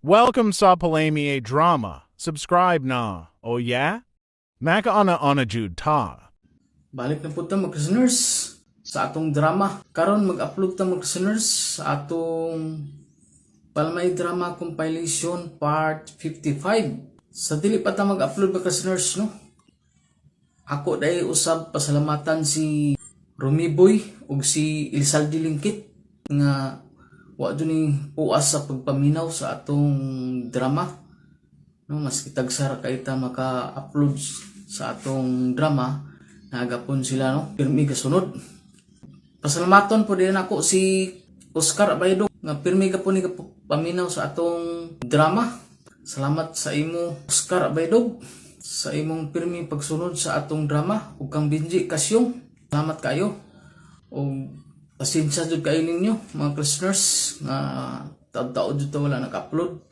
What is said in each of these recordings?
Welcome sa Palami Drama. Subscribe na. Oh yeah? Maka ana jud ta. Balik na po ta mag-listeners sa atong drama. Karon mag-upload ta mag-listeners sa atong Palmay Drama Compilation Part 55. Sa dili pa ta mag-upload mag-listeners, no? Ako dahil usab pasalamatan si Rumiboy ug si Elizalde Lingkit nga wa ni puas sa pagpaminaw sa atong drama, no? Mas kitagsara kay ta maka-upload sa atong drama nagapon sila, no? Pirmi kasunod. Pasalamaton po din ako si Oscar Abaydo nga pirmi ka po ni paminaw sa atong drama. Salamat sa imo, Oscar Abaydo, sa imong pirmi pagsunod sa atong drama. Ug kang Benji Kasyong, salamat kayo. Ug pasensya jud kayo ninyo mga listeners nga taud-taud jud wala nag-upload.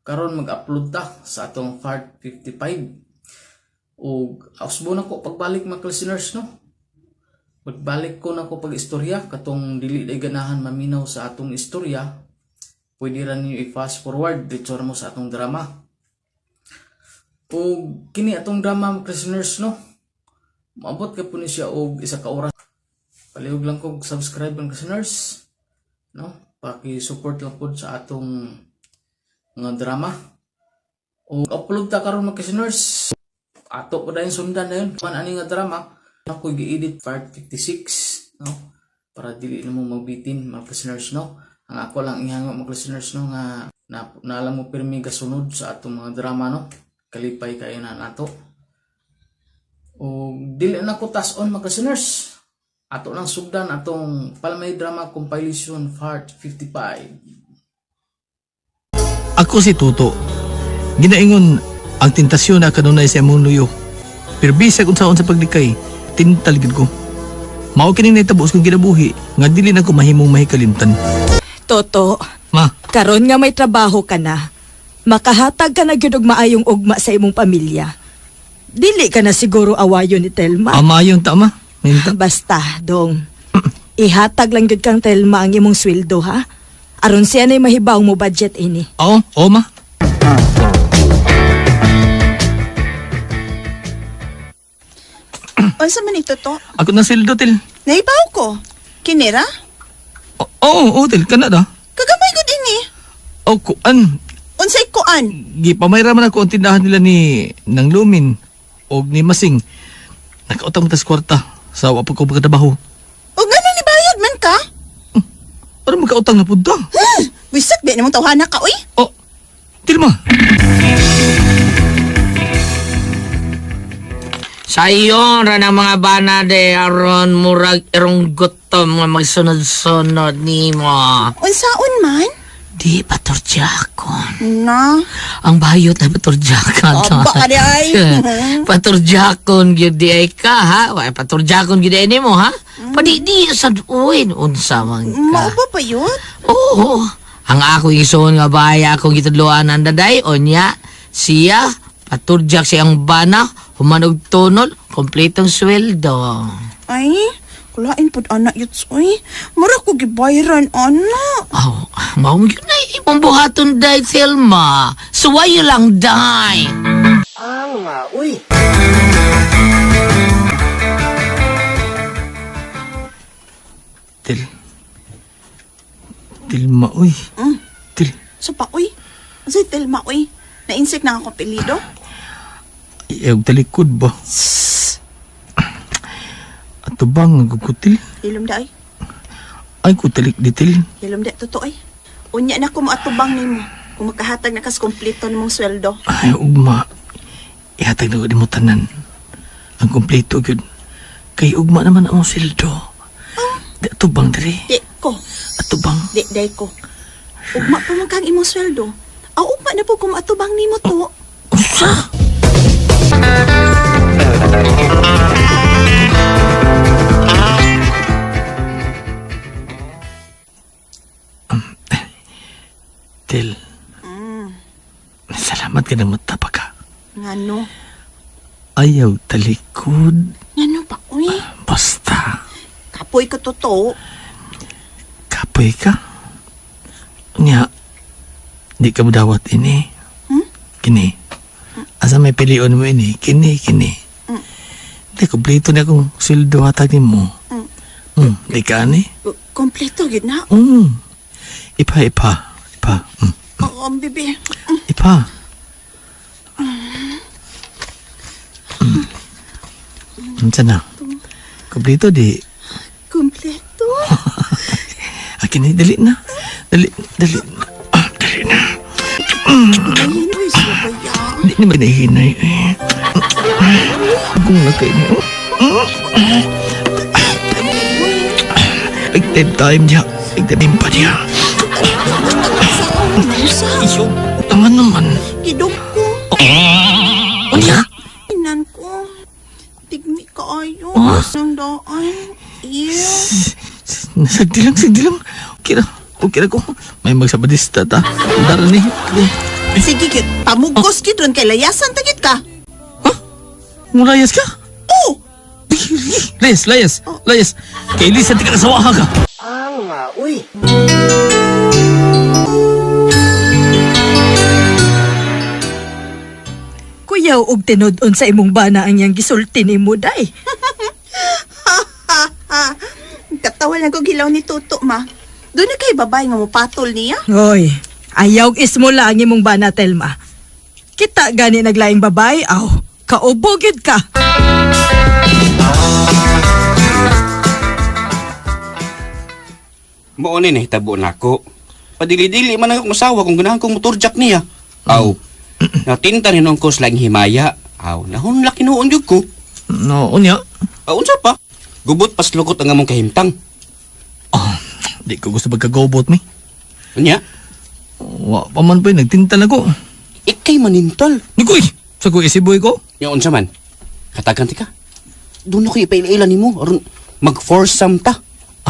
Karon mag-upload ta sa atong part 55. Ug ausbo na ko pagbalik mga listeners, no? Pagbalik ko na ko pag-istorya katong dili day ganahan maminaw sa atong istorya. Pwede ra niyo i-fast forward dito mo sa atong drama. Ug kini atong drama mga listeners, no? Maabot ka po ni siya og isa ka oras. Palihog lang kog subscribe mga listeners, no? Paki-support lang po sa atong mga drama. O upload ta karon mga listeners. Ato po dahil sundan na yun. Man ani nga drama, ako i-edit part 56, no? Para dili na mo magbitin mga listeners, no? Ang ako lang ihango mga listeners, no? Nga naalam mo pirmi kasunod sa atong mga drama, no? Kalipay kayo na nato. O dili na ko tas-on mga listeners. Ato lang sugdan atong Palmay Drama Compilation Part 55. Ako si Tuto. Ginaingon ang tentasyon na kanunay sa among luyo. Pero bisag unsaon sa paglikay, tintaligid ko. Mao kining nahitabo kong ginabuhi nga dili na ko mahimong mahikalimtan. Toto, Ma, karon nga may trabaho ka na, makahatag ka na gyud og maayong ugma sa imong pamilya. Dili ka na siguro awayon ni Telma. amayong ta, ma. Minta. Basta, dong. Ihatag lang gyud kang Telma ang imong sweldo, ha? Aron siya na'y mahibaw mo budget ini. Oo, ma. Unsa man ito to? Ako na sildo, Til. Naibaw ko. Kinira? Oo, Til, kana da. Kagamay ko din eh. O, kuan. Unsay kuan? Gipamayra man ako ang tindahan nila ni Nang Lumin o ni Masing. Nakautang tas kwarta sa wapag ko pagkatabaho. O gano'n ni bayad man ka? Para makautang na punta. Wisak di namang tawhana ka, uy. Oh, Tilma. Sayon ra ng mga bana de aron murag irong gutom nga magsunod-sunod nimo. Unsaon man? Di paturjakon. Na? Ang bayot na paturjakon. Aba ka di ay. Paturjakon gyud di ay ka ha. Wa paturjakon gyud ay nimo ha. Padi di sad uwin unsa man ka. Mao ba pa yun? Oo. Ang ako isuon nga baya akong gitudloan ang daday onya siya paturjak siyang bana human og tunol kompletong sweldo. Ay, kulain pod anak yuts, uy. Mura ko gibayran, anak. Oh, mao mo yun na imong buhaton day Thelma. Suwayo lang day. Uy. Til. Tilma, uy. Til. So pa, uy. Unsay Telma, uy. Na-insect na akong apelido? Iyag talikod ba? Ato bang nagukutil? Hilom da, ay. Ay, kutalik di, Til. Hilom da, totoo, ay. Unya na ko maatubang nimo. Kung makahatag na kas kompleto nimong sweldo. Ay, ugma. Ihatag na ko di mo tanan. Ang kompleto, yun. Kay ugma naman ang sildo. Di ato bang, diri? Di ko. Ato bang? Di, day ko. Ugma pa man kang imong sweldo. Aw, ugma na po kung maatubang nimo to. Usa? Til. Salamat ka ng matapa ka. Ngano? Ayaw talikod. Ngano pa, uy? Basta. Kapoy ko totoo. Kapoy ka? Nya, Di ka madawat ini. Kini. Asa may pilion mo ini? Kini. Di, kompleto na akong sildo hatag ni mo. Di ka ni? Kompleto gid na. Ipa. Oo, bibi. Ipa. Unsa na? Kompleto di. Kompleto. Akin ni, dali na. Dali na. Ayun, ay, siya ba yan? Hindi naman nahinay. Kung nakay niyo. Time niya. Time pa niya. Iyo, naman. Kidog ko. Niya? Inan ko. Tigmi ka ayo. Sang daan. Iyo. Sagdi lang. Okay na ko. May magsabadista ta. Dara ni. Sige, kit. Pamugos kit ron kay layasan tagit ka. Mulayas ka? Oo. Layas. Kay Lisa, di ka nasawaha ka. Kuyaw og tinod-on sa imong bana ang yang gisulti nimo day. Katawa lang ko gilaw ni Tuto, ma. Doon na kay babae nga mo patol niya. Hoy, ayaw ismula ang imong bana, Telma. Kita gani naglaing babae, aw, kaubo gyud ka. Mao ni nahitabo nako. Padili-dili man ako masawa kung ganahan kong motorjak niya. Aw. Natinta ni nung kos lang himaya. Aw, nahunla kinuon jud ko. No, unya. Unsa pa? Gubot pas lukot ang among kahimtang. Di ko gusto pagkagobot mi. Unya, Wa pa man pa nagtintal ako. ikay manintal. Nikoy, sa ko isiboy ko. Nya unsa man? Katagan ti ka. Doon ako ipaila nimo aron mag-foursome ta.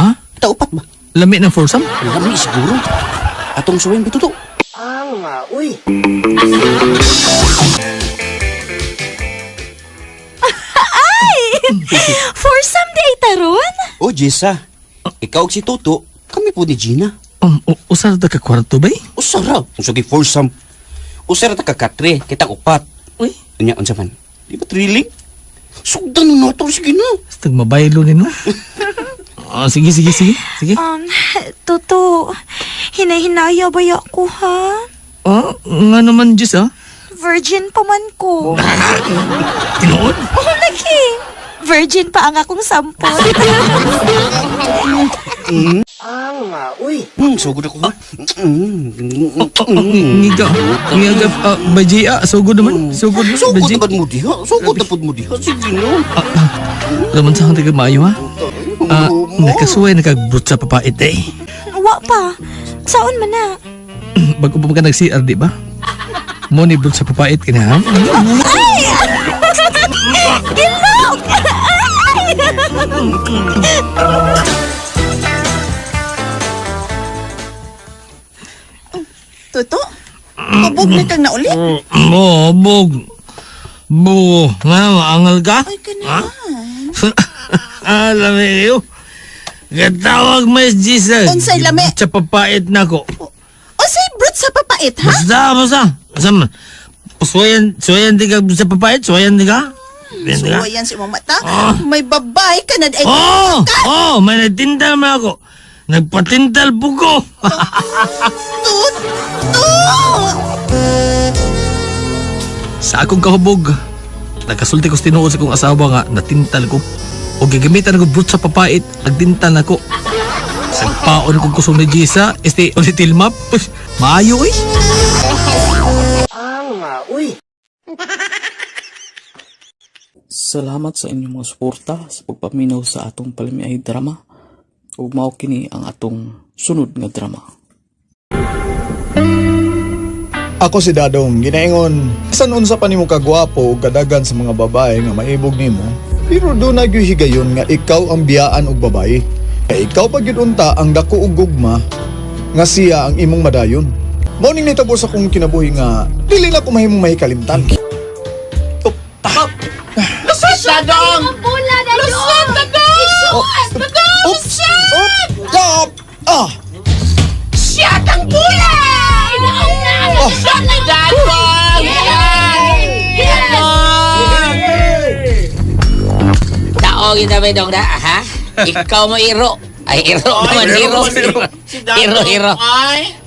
Ha? Kita upat ba? Lami ng foursome? Lami siguro. Atong suwing bituto. For some day taron? O Jessa, ikaw og si Toto, kami po ni Gina. Usar ta ka kwarto bay? Usara, unsa gi foursome. Usara ta ka katre, kita upat. Uy, Anya unsa man? Di ba thrilling? Sugdan no to sige na. stag mabaylo ni no. Sige. Toto, hinahinaya ba ko ha? Nga naman Diyos Virgin pa man ko. Tinood? Oh, lagi. Virgin pa ang akong sampol. Sugod ako ha. Ngiga, bajia, sugod naman. Sugod Sugod bajia. tapad mo diha. Sugod tapad mo diha. Sige no. Laman sa kang taga maayo ha? Nakasuway nakagbut sa papait eh. Wa pa. Saon man na? Bago pa ka nag-CR, di ba? Mo ni brut sa papait ka na ha? Gilok! Tuto, kubog na kang naulit. Bog. Nga, maangal ka? Ay, kanahan. Alam mo, katawag mas Gisa. Unsay lami? Sa papait na ko. O say brut sa papait, ha? Basta. Sama. Suwayan di ka sa papait? Suwayan di ka? So, yan si mata. May babae ka na. Ay, May nagtintal mo ako. Nagpatintal po ko. Tuto! Sa akong kahubog, nagkasulti ko tinuod sa kong asawa nga, natintal ko. O gagamitan ko brut sa papait, nagtintal ako. Sa paon kong kusong ni Gisa, ulit tilmap. Maayo eh. Salamat sa inyong mga suporta sa pagpaminaw sa atong palimiay drama. Ug mao kini ang atong sunod nga drama. Ako si Dadong, ginaingon, san unsa pa nimo kagwapo ug kadagan sa mga babae nga maibog nimo, pero do na gyud higayon nga ikaw ang biyaan og babae. Kay ikaw pa gyud unta ang dako ug gugma nga siya ang imong madayon. Mao ning nitabo sa kong kinabuhi nga dili na ko mahimong mahikalimtan. Siya kang bulay! Inauna! Ikaw kita ba dong na, ha? Ikaw mo iro. Ay, iro naman, iro. Iro.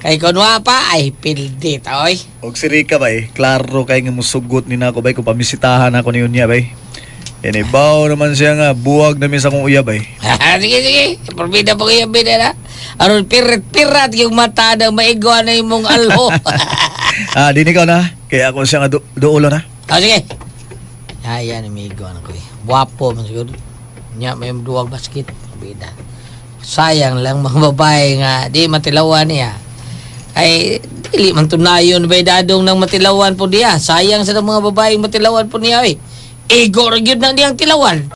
Kay kunwa pa, ay pildi, oy. Og si Rika bay, klaro kay nga musugot ni nako bay kung pamisitahan ako niyon niya bay. Yan ibaw naman siya nga buwag na sa kong uyab bay. Sige. Porbida po kayo, bida na. Aron pirat-pirat yung mata na maigwa na yung mong alho. Din ikaw na. Kaya ako siya nga duulo na. Sige. Ayan, may igwa na ko eh. Wapo man siguro. Nya, may duwag basket. Bida. Sayang lang mga babae nga di matilawan niya. Ay, dili man tunayon ba dadong ng matilawan po niya. Sayang sa mga babae matilawan po niya eh. Ego rin yun na niyang tilawan.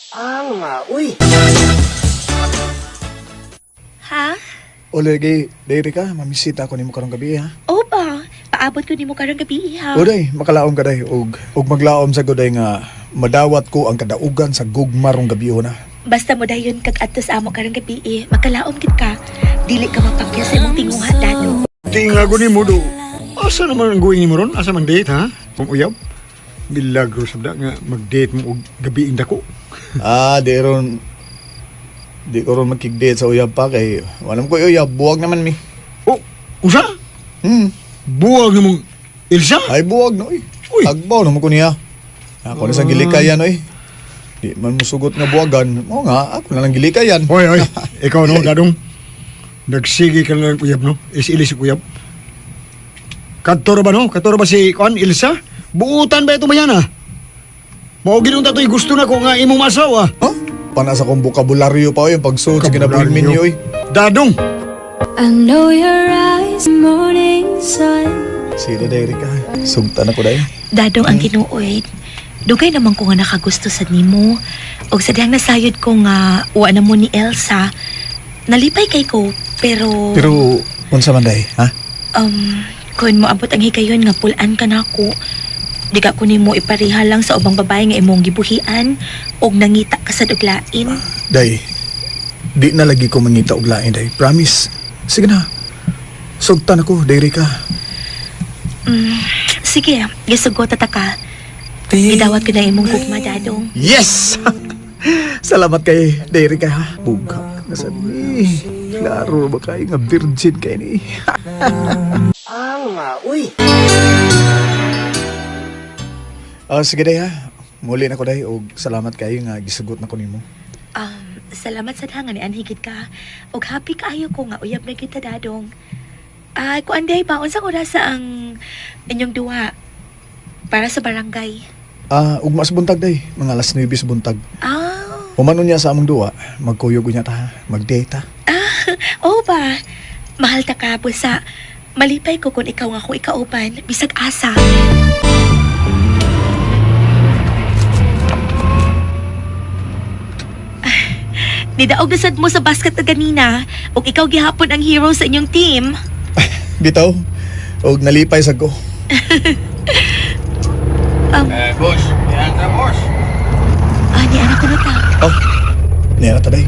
Ha? O lagi, dayri ka, mamisita ako nimo karong gabi ha. O ba? Paabot ko nimo karong gabi ha. O day, makalaom ka day og maglaom sa goday nga madawat ko ang kadaugan sa gugmarong gabi na. Basta mo dayon kag atos amo karong gabi, makalaom gid ka. Dili ka mapakya sa imong tinguha dado. Di nga ko ni mo do. Asa naman ang going ni mo ron? Asa mang date ha? Kung uyab? Milagro sabda nga mag-date mo og gabi dako. Di ko ron magkig-date sa uyab pa kay walam ko uyab, buwag naman mi. Oh, usa? Buwag na mong Ilsa? Ay buwag no oy. Agbaw naman ko niya. Ako na sa gilikayan oy. Di man musugot nga buwagan. Oo nga, ako na lang gilikayan. Oy, ikaw no, dadong. Nagsigi ka lang uyab no? Is-ilis uyab. Kadtoro ba no? Kadtoro ba si Ilsa? Buutan ba ito mayan ah? Maugin nung tato'y gusto na ko nga imong masawa. Huh? Panasa kong bukabularyo pa yung pagsuot sa kinabuhin minyo eh. Dadong! I know your eyes, morning sun. Sila dahil ka. Sugtan ako dahil. Dadong ang tinuoy. Dugay naman ko nga nakagusto sa nimo. Og sadyang nasayod ko nga uwa na mo ni Elsa. Nalipay kay ko, pero... Pero, unsa man dahil, ha? Kung mo abot ang higayon nga pulaan ka na ako, di ka kunin mo ipariha lang sa ubang babae nga imong gibuhian og nangita ka sa duglain. Day, di na lagi ko mangita og lain, day. Promise. Sige na. Sugtan ako, dayri ka. Sige, gisugot ta ka. Gidawat ko na imong gugma, dadong. Yes! Salamat kay dayri ka, ha? Buga na sa ni. Klaro ba kayo nga virgin kayo ni? Sige day ha. Muli na ko day og salamat kayo nga gisugot na ko nimo. Salamat sa dangan ni anhigit ka. Og happy kaayo ko nga uyab na kita, dadong. Ay, kuan day pa unsa oras sa ang inyong duwa para sa barangay? Ugma sa buntag day, mga alas 9 sa buntag. Ah. Humano niya sa among duwa, magkuyog niya ta, mag-date ta. Oo ba? Mahal ta ka, busa. Malipay ko kung ikaw nga ko ikauban, bisag asa. Nidaog nasad mo sa basket na ganina, ug ikaw gihapon ang hero sa inyong team. Bitaw, og nalipay sa ko. Boss, yan ka, boss. Ni anak ko na ta. Oh, niya na taday.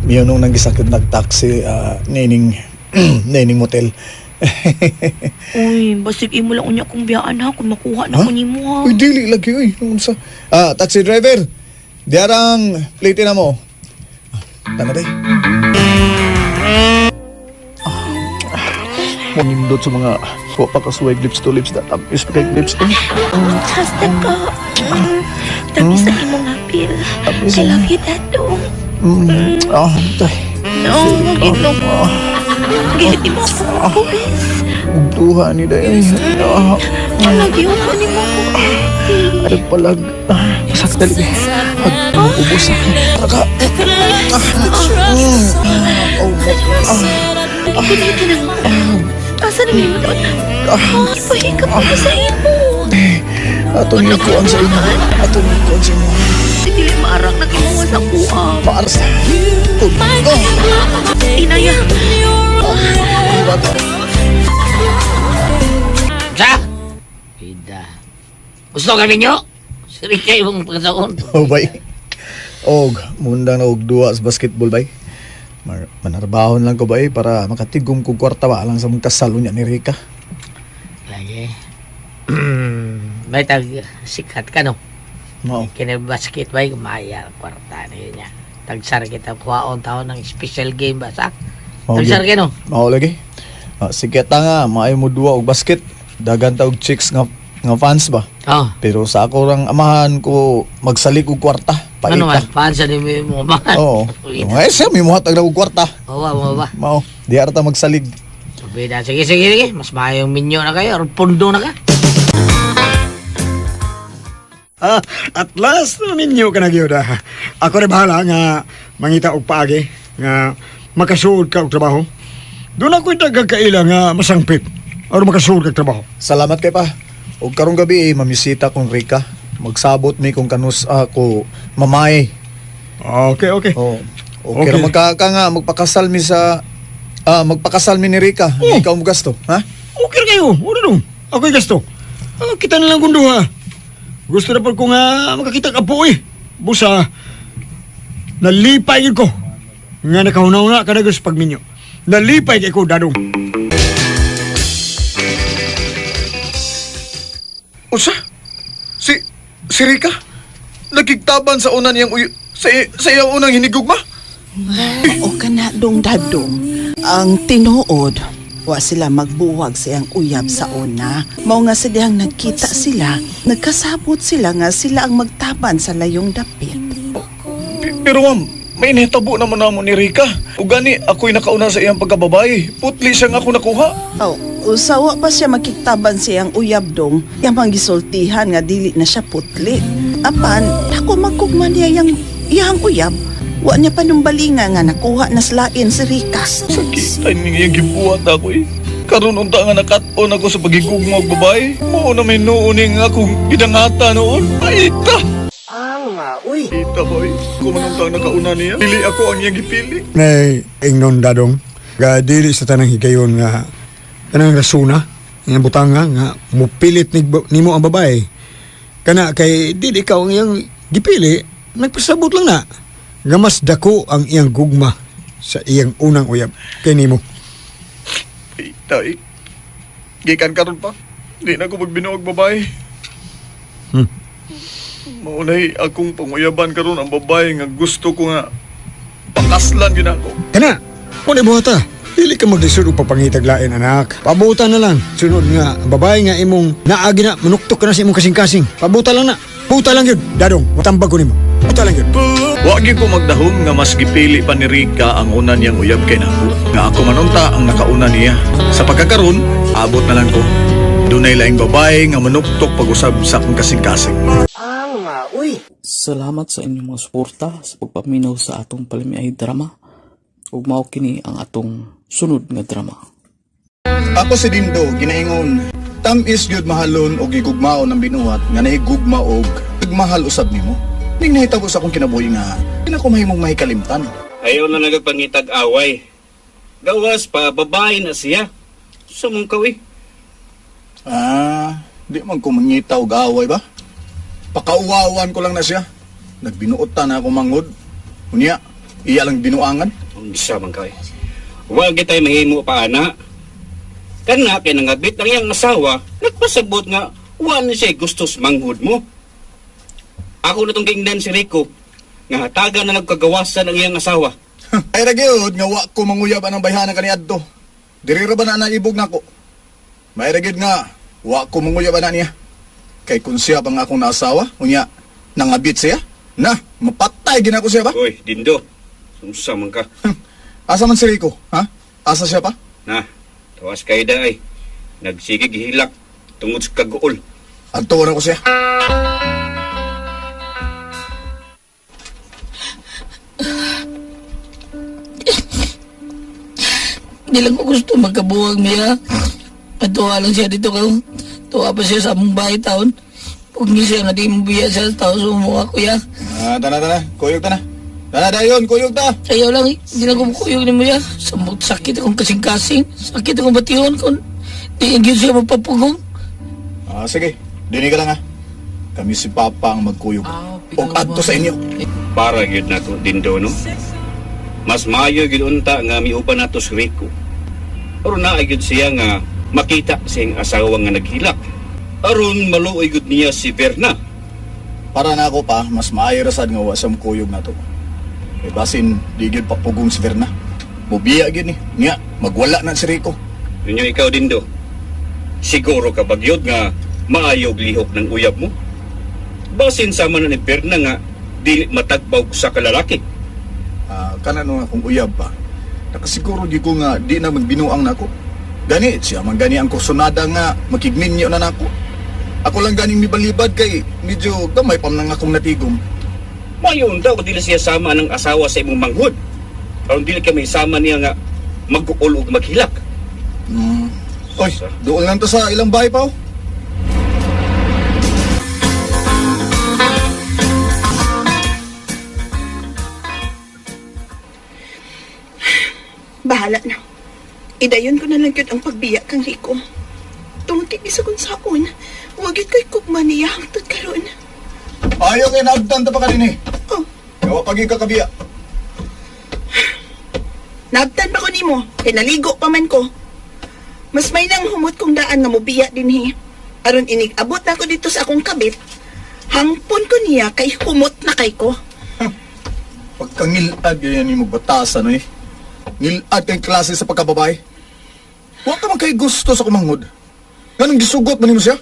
Miyo nung naggisakit nag-taxi, nining motel. Uy, basig imo lang unya kong biyaan ha, kung makuha na ko nimo ha. Uy, dili lagi, uy. Sa... taxi driver, diarang plate na mo. Tana day. Manindot sa mga papakaswag lips to lips, tamis pa kay lips to. Hasta ka. Tamis na imong hapil. I love you, Dadong. Tay. No, gito mo. Giti mo ako, Pupis. Ugduha ni day. Lagi ako ni mo. Ano palag. Masakit dali. Ubus. Naka. Pinita na mo. Asa na mo doon? Ipahikap ako sa imo. Ato niyo ko ang sa ino. Ato niyo ko ang sa ino. Dili maarang nag-imuha sa kuha. Maaras. Inaya. Sa? Bida. Gusto kami nyo? Siri kayo mong pagkataon. Oh, bay. Og, mundang na og duwa sa basketball, bay. Manarbahon lang ko, bay, para makatigom ko kwarta ba lang sa mong kasalo niya ni Rika. Lagi. May tag sikat ka, no? Mao. Kinabasket ba yung maya kwarta niya. Tagsar kita kuhaon taon ng special game ba sa? Tagsar no? Mao lagi. Sige ta nga, maayo mo duwa og basket. Dagan ta og chicks nga fans ba. Oh. Pero sa ako rang amahan ko magsalig og kwarta. Paita. Ano man, pansa ni mo man. Oo. Ngay siya, may muhatag na og kwarta. Oo, mo ba? Mao, di arta magsalig. Bida, sige. Mas mayong minyo na kayo, or pundo na ka. At last, ninyo ka na gyud. Ako rin bahala nga mangita og paagi nga makasuod ka og trabaho. Doon ako itagkakaila nga masangpit or makasuod ka trabaho. Salamat kay pa. Og karong gabi mamisita kong Rika. Magsabot mi kung kanus ako mamay. Okay. Oh. Okay, ra magkaka nga magpakasal mi sa magpakasal mi ni Rika. Ikaw mo gasto, ha? Okay kayo. Ano dong? Ako'y gasto. Kita na lang kundo ha. Gusto na po ko nga makakita ka po eh. Busa, nalipay ko. Nga nakahunaw ka na sa pagminyo. Nalipay ko, dadong. Usa? Si Rika? Nagkigtaban sa unan niyang sa iyang unang hinigugma? O ka na dong dadong. Ang tinuod, wa sila magbuwag sa iyang uyab sa una. Mao nga sa dihang nagkita sila, nagkasabot sila nga sila ang magtaban sa layong dapit. Pero ma'am, may nahitabo naman namo ni Rika. O gani, ako'y nakauna sa iyang pagkababae. Putli siyang ako nakuha. Usawa pa siya makiktaban sa iyang uyab dong, yung gisultihan nga dili na siya putli. Apan, ako magkugman niya iyang uyab. Wa niya panumbalinga nga nakuha na slain si Rika. Sakit niya gibuhat ako eh. Karon unta nga nakat-on ako sa pagigugma og babae. Mao na may nooning akong gidangata noon. Aita! Uy! Ita hoy, kung manong nakauna niya, pili ako ang iyang gipili. Nay, ingnon dadong. Ga dili sa tanang higayon nga kanang rasuna, nga butanga nga mupilit nimo ang babae. Kana kay dili ikaw ang iyang gipili, nagpasabot lang na. Gamas dako ang iyang gugma sa iyang unang uyab kay nimo. Tay, gikan karon pa. Di na ako magbinuog babae. Maunay akong panguyaban karon ang babae nga gusto ko nga pakaslan gina ako. Kana, muna buhata. Dili ka magdisod o papangitaglain, anak. Pabuta na lang. Sunod nga, ang babae nga imong naagi na, manuktok ka na sa imong kasing-kasing. Pabuta lang na. Buta lang yun. Dadong, matambag ko nimo. Buta lang yun. Wagi ko magdahom nga mas gipili pa ni Rika ang una niyang uyab kay nako. Nga ako manunta ang nakauna niya. Sa pagkakaroon, abot na lang ko. Dunay laing babae nga manuktok pag-usab sa akong kasing-kasing. Salamat sa inyong mga suporta sa pagpaminaw sa atong palimiay drama. Ug mao kini ang atong sunod nga drama. Ako si Dindo, ginaingon. Tamis gyud mahalon og gigugmaon ang binuhat nga nahigugma og nagmahal usab nimo. Ning nahitabo sa akong kinabuhi nga di na ko mahimong mahikalimtan. Ayaw na nagpangitag away. Gawas pa, babae na siya. Sumong kawi. Di man ko mangita og away ba? Pakauwawan ko lang na siya. Nagbinuot ta na ako mangod. Unya, iya lang binuangan. Ang bisa man kawi. Huwag kita'y mahimo pa, ana. Kana kay nangabit ang iyang asawa, nagpasabot nga, wala siya gusto sa manghud mo. Ako na itong gingnan si Rico, nga hatagan na nagkagawasan ang iyang asawa. Ay ragyod, nga wa ko manguyab ang bayhana kaniadto. Diri ra ba na naibog nako? May ragyod nga, wa ko manguyab na niya. Kay kung siya pang akong naasawa, unya, nangabit siya? Na, mapatay gina ko siya ba? Uy, Dindo, sumsa man ka. Asa man si Rico, ha? Asa siya pa? Na, tawas kayo da ay. Nagsigig hilak tungod sa kaguol. Antuwan ako siya. Hindi lang ko gusto magkabuwag niya. Matuwa lang siya dito ko. Tuwa pa siya sa among bahay taon. Huwag niya siya nga di mo biya siya sa taon sumuha ko ya. Tana, kuyog ta na. Tana dayon, kuyog ta. Ayaw lang, hindi lang kumukuyog ni mo ya. Sakit akong kasing-kasing. Sakit akong batihon kung di yung siya magpapugong. Sige, dinig ka lang ha. Kami si Papa ang magkuyog. O adto sa inyo. Para yun na to, Dindo, no? Mas maayo yun unta nga miuban na to si Rico. Pero naayod siya nga makita siyang asawa nga naghilak. Aron maluoy gud niya si Verna. para na ako pa, mas maayo rasad nga wasam kuyog na to. E basin, di gyud papugong si Verna. Bubiya gyud ni. Nga, magwala na si Rico. Yun yung ikaw din do. Siguro ka bagyod nga maayog lihok ng uyab mo. Basin sama na ni Berna nga dili matagbaw sa kalalaki. Kanan nga akong uyab pa. Nakasiguro di ko nga di na magbinuang nako. Gani, siya man gani ang kusonada nga makigninyo na nako. Ako lang ganing mibalibad kay medyo gamay pa man akong natigom. Mayon daw dili siya sama ng asawa sa imong manghud. Aron dili ka may sama niya nga mag-uol ug maghilak. Oy, doon lang to sa ilang bahay pa. Bahala na. Idayon ko na lang yun ang pagbiya kang Rico. Tungod kay isa kong saon, huwag yun kay kugma niya hangtod karon. Ayaw kayo naagdan ta pa kanini. Oh. Kawa pagi kakabiya. Nabtan pa ko nimo, kay naligo pa man ko. Mas may nang humot kong daan nga mobiya din hi. Aron inig-abot na ko dito sa akong kabit, hangpon ko niya kay humot na kay ko. Pagkangilad yan yung magbatasan eh. Ngilad kay klase sa pagkababay. Huwag ka man kay gusto sa kumanghod. Ganang gisugot man mo siya?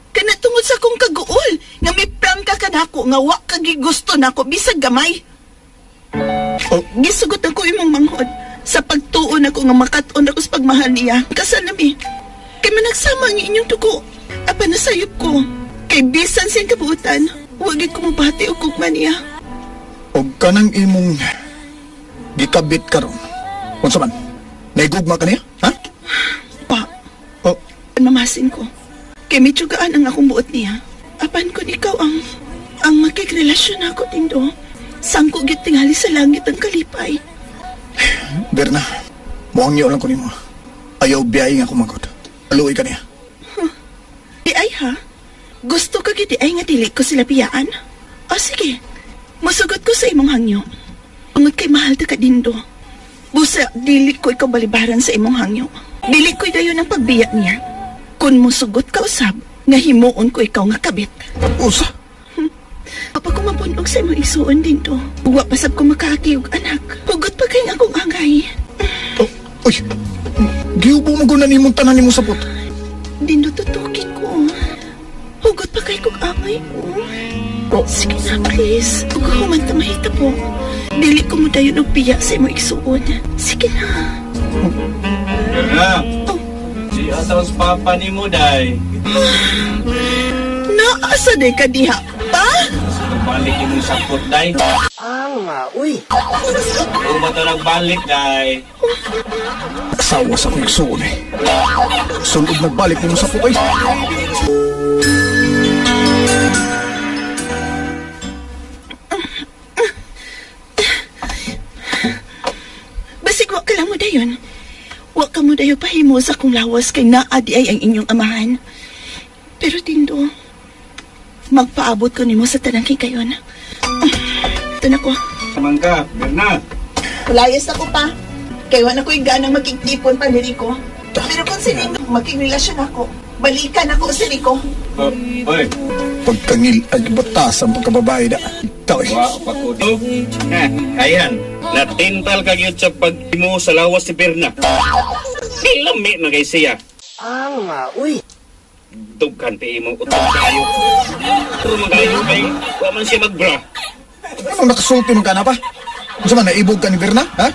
Kana tungod sa akong kaguol, nga may pram ka kanako, nga wa ka gigusto nako bisag gamay. Oh. Gisugot ako imong manghod sa pagtuon ako nga makaton ako sa pagmahal niya. Kasanami, kay managsama ang inyong tuko. Apa nasayop ko, kay bisan siyang kabuutan, huwag ko mabati o kugma niya. O kanang imong gikabit karon. Unsa man? Naigugma ka niya? Ha? Pa, Oh, mamasin ko. Kay medyo gaan ang akong buot niya. Apan ko ikaw ang makikrelasyon ako, Tindo. Sangko gyud tingali sa langit ang kalipay. Berna, muang niyo lang ko nimo. Ayaw biyay nga kumagod. Aluoy ka niya. Di ay ha? Gusto ka gyud di ay nga dili ko sila biyaan? O sige, musugot ko sa imong hangyo. Ungod kay mahal ta ka, Dindo. Busa, dili ko ikaw balibaran sa imong hangyo. Dili ko dayon ang pagbiya niya. Kung musugot ka usab, nga himuon ko ikaw nga kabit. Usa? Kapag ko mapunog sa imong isuon din to, uwa pasab ko makakiyog anak. Hugot pa kayong akong angay. Oh, uy, giubo mo gunan imong tanan imong sapot. Dindo tutuki ko. Hugot pa kayo kong angay ko. Oh. Sige na, please. Huwag human ta mahita po. Dili ko mo dayon og biya sa imong isuon. Sige na. Berna, si Asawas Papa ni mo, day. Naasa day ka diha, pa? Balik yung sapot, day. Uy. Kung ba ito nagbalik, day? Asawa sa kong igsuon eh. Sunod nagbalik nimo sa putay. Basig wa ka lang mo dayon. Wa ka mo dayo pahimo sa kong lawas kay naadi ay ang inyong amahan. Pero Tindo, magpaabot ko nimo sa tanang kayon. Ito na ko. Saman ka, Berna. Pulayas ako pa. Kaya wala ko'y ganang magkikipon pa ni Rico. Pero kung si Rico, magkikrelasyon ako. Balikan ako si Rico. Oy, Pagkangilad batas ang pagkababae da. Ikaw eh. wa pa ko. Ayan, natintal ka yun sa pagtimo sa lawas si Berna. Nilami na kay siya. Uy. Dugkan ti mo utong kayo. Pero magayo kay, wa man siya magbra. Ano nakasulti mo ka na pa? Unsa man naibog ka ni Berna, ha?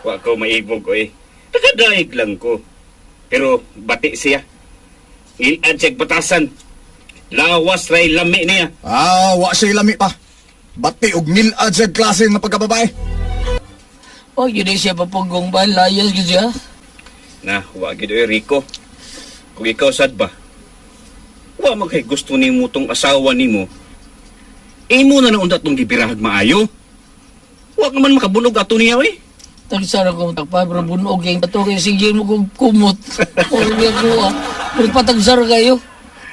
Wa ko maibog ko eh. Nakadaig lang ko. Pero bati siya. Ilad siya batasan. Lawas ray lami niya. Wa siya lami pa. Bati og ngilad sa klase nga pagkababae. Oh, yun ay siya papugong ba? Layas ka siya? Na, wa gid oy Rico. Kung ikaw sad ba, wa mo kay gusto nimo tong asawa nimo. Imo na naunta tong gibirahag maayo. Wa ka man makabunog ato niya oy. Tagsara ko takpa, pero bunog yung tato kayo. Sige mo kong kumot. O, hindi ako pero patagsara kayo.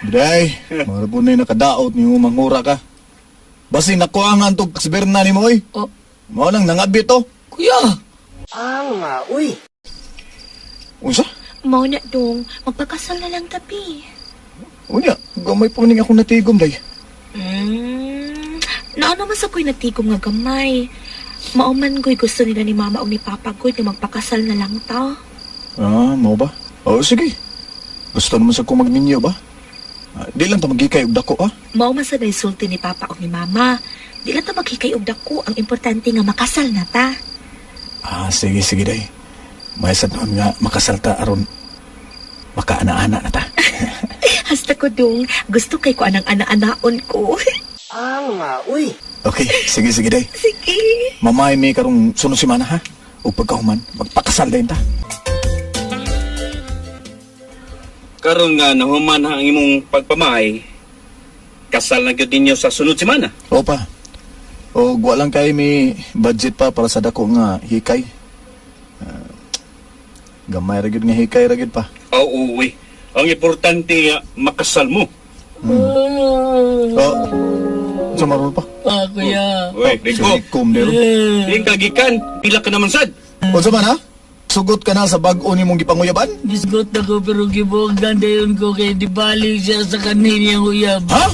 Biday, mara po na nakadaot ni mo mangura ka. Basi nakuangan tog si Berna ni mo oy. Oh. Mo nang nangabit to. Kuya! Uy. Unsa? Mau na dong, magpakasal na lang tapi. Unya, gamay po ning ako natigom day. naman sa ko'y natigom nga gamay. Mauman ko'y gusto nila ni mama o ni papa ko'y na magpakasal na lang ta. Mo ba? Oo, sige. Gusto naman sa kong magninyo ba? Di lang ta magikay og dako, Mauman sa naisulti ni papa o ni mama. Di lang ta maghikay og dako. Ang importante nga makasal na ta. Sige, day. May sad noon nga makasalta aron makaana-ana na ta. Hasta ko dong. Gusto kay ko anang ana-anaon ko. Okay, sige, day. Sige. Mamay may karong sunod semana, ha? O pagkahuman, magpakasal din ta. Karon nga nahuman ang imong pagpamay, kasal na gyud ninyo sa sunod semana. Opa. O walang kay may budget pa para sa dako nga hikay. Gamay ra gyud nga hikay ra gyud pa. Oo, uwi. Ang importante nga makasal mo. Sumarol pa. Kuya. Uy, Rico. Sikom dero. Ding kagikan, pila ka naman sad. Unsa man ha? Sugot ka na sa bag-o nimong gipanguyaban? Gisgot ako pero gibuogdan dayon ko kay di balik siya sa kaniyang uyab. Ha?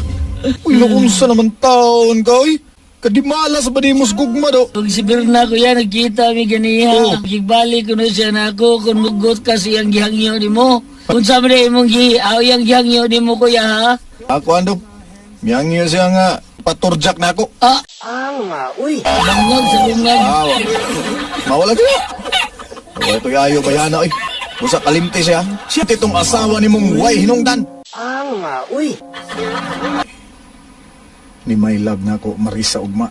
Uy, naunsa naman taon ka, uy. Kadimalas ba di mos gugma do? Pag si Berna ko yan, nagkita mi ganiha. Gigbalik ko na siya na ako kung mugot ka siyang gihangyo ni mo. Kung sa mga imong gihawiyang gihangyo ni mo kuya ha? Ako ando. Miyangyo siya nga paturjak na ako. Bangag sa bungag. Mawala siya. Ito yayo bayana, uy. Kung sa kalimti siya, siya titong asawa ni mong way hinungdan. Ni my love na ako, Marisa Ugma.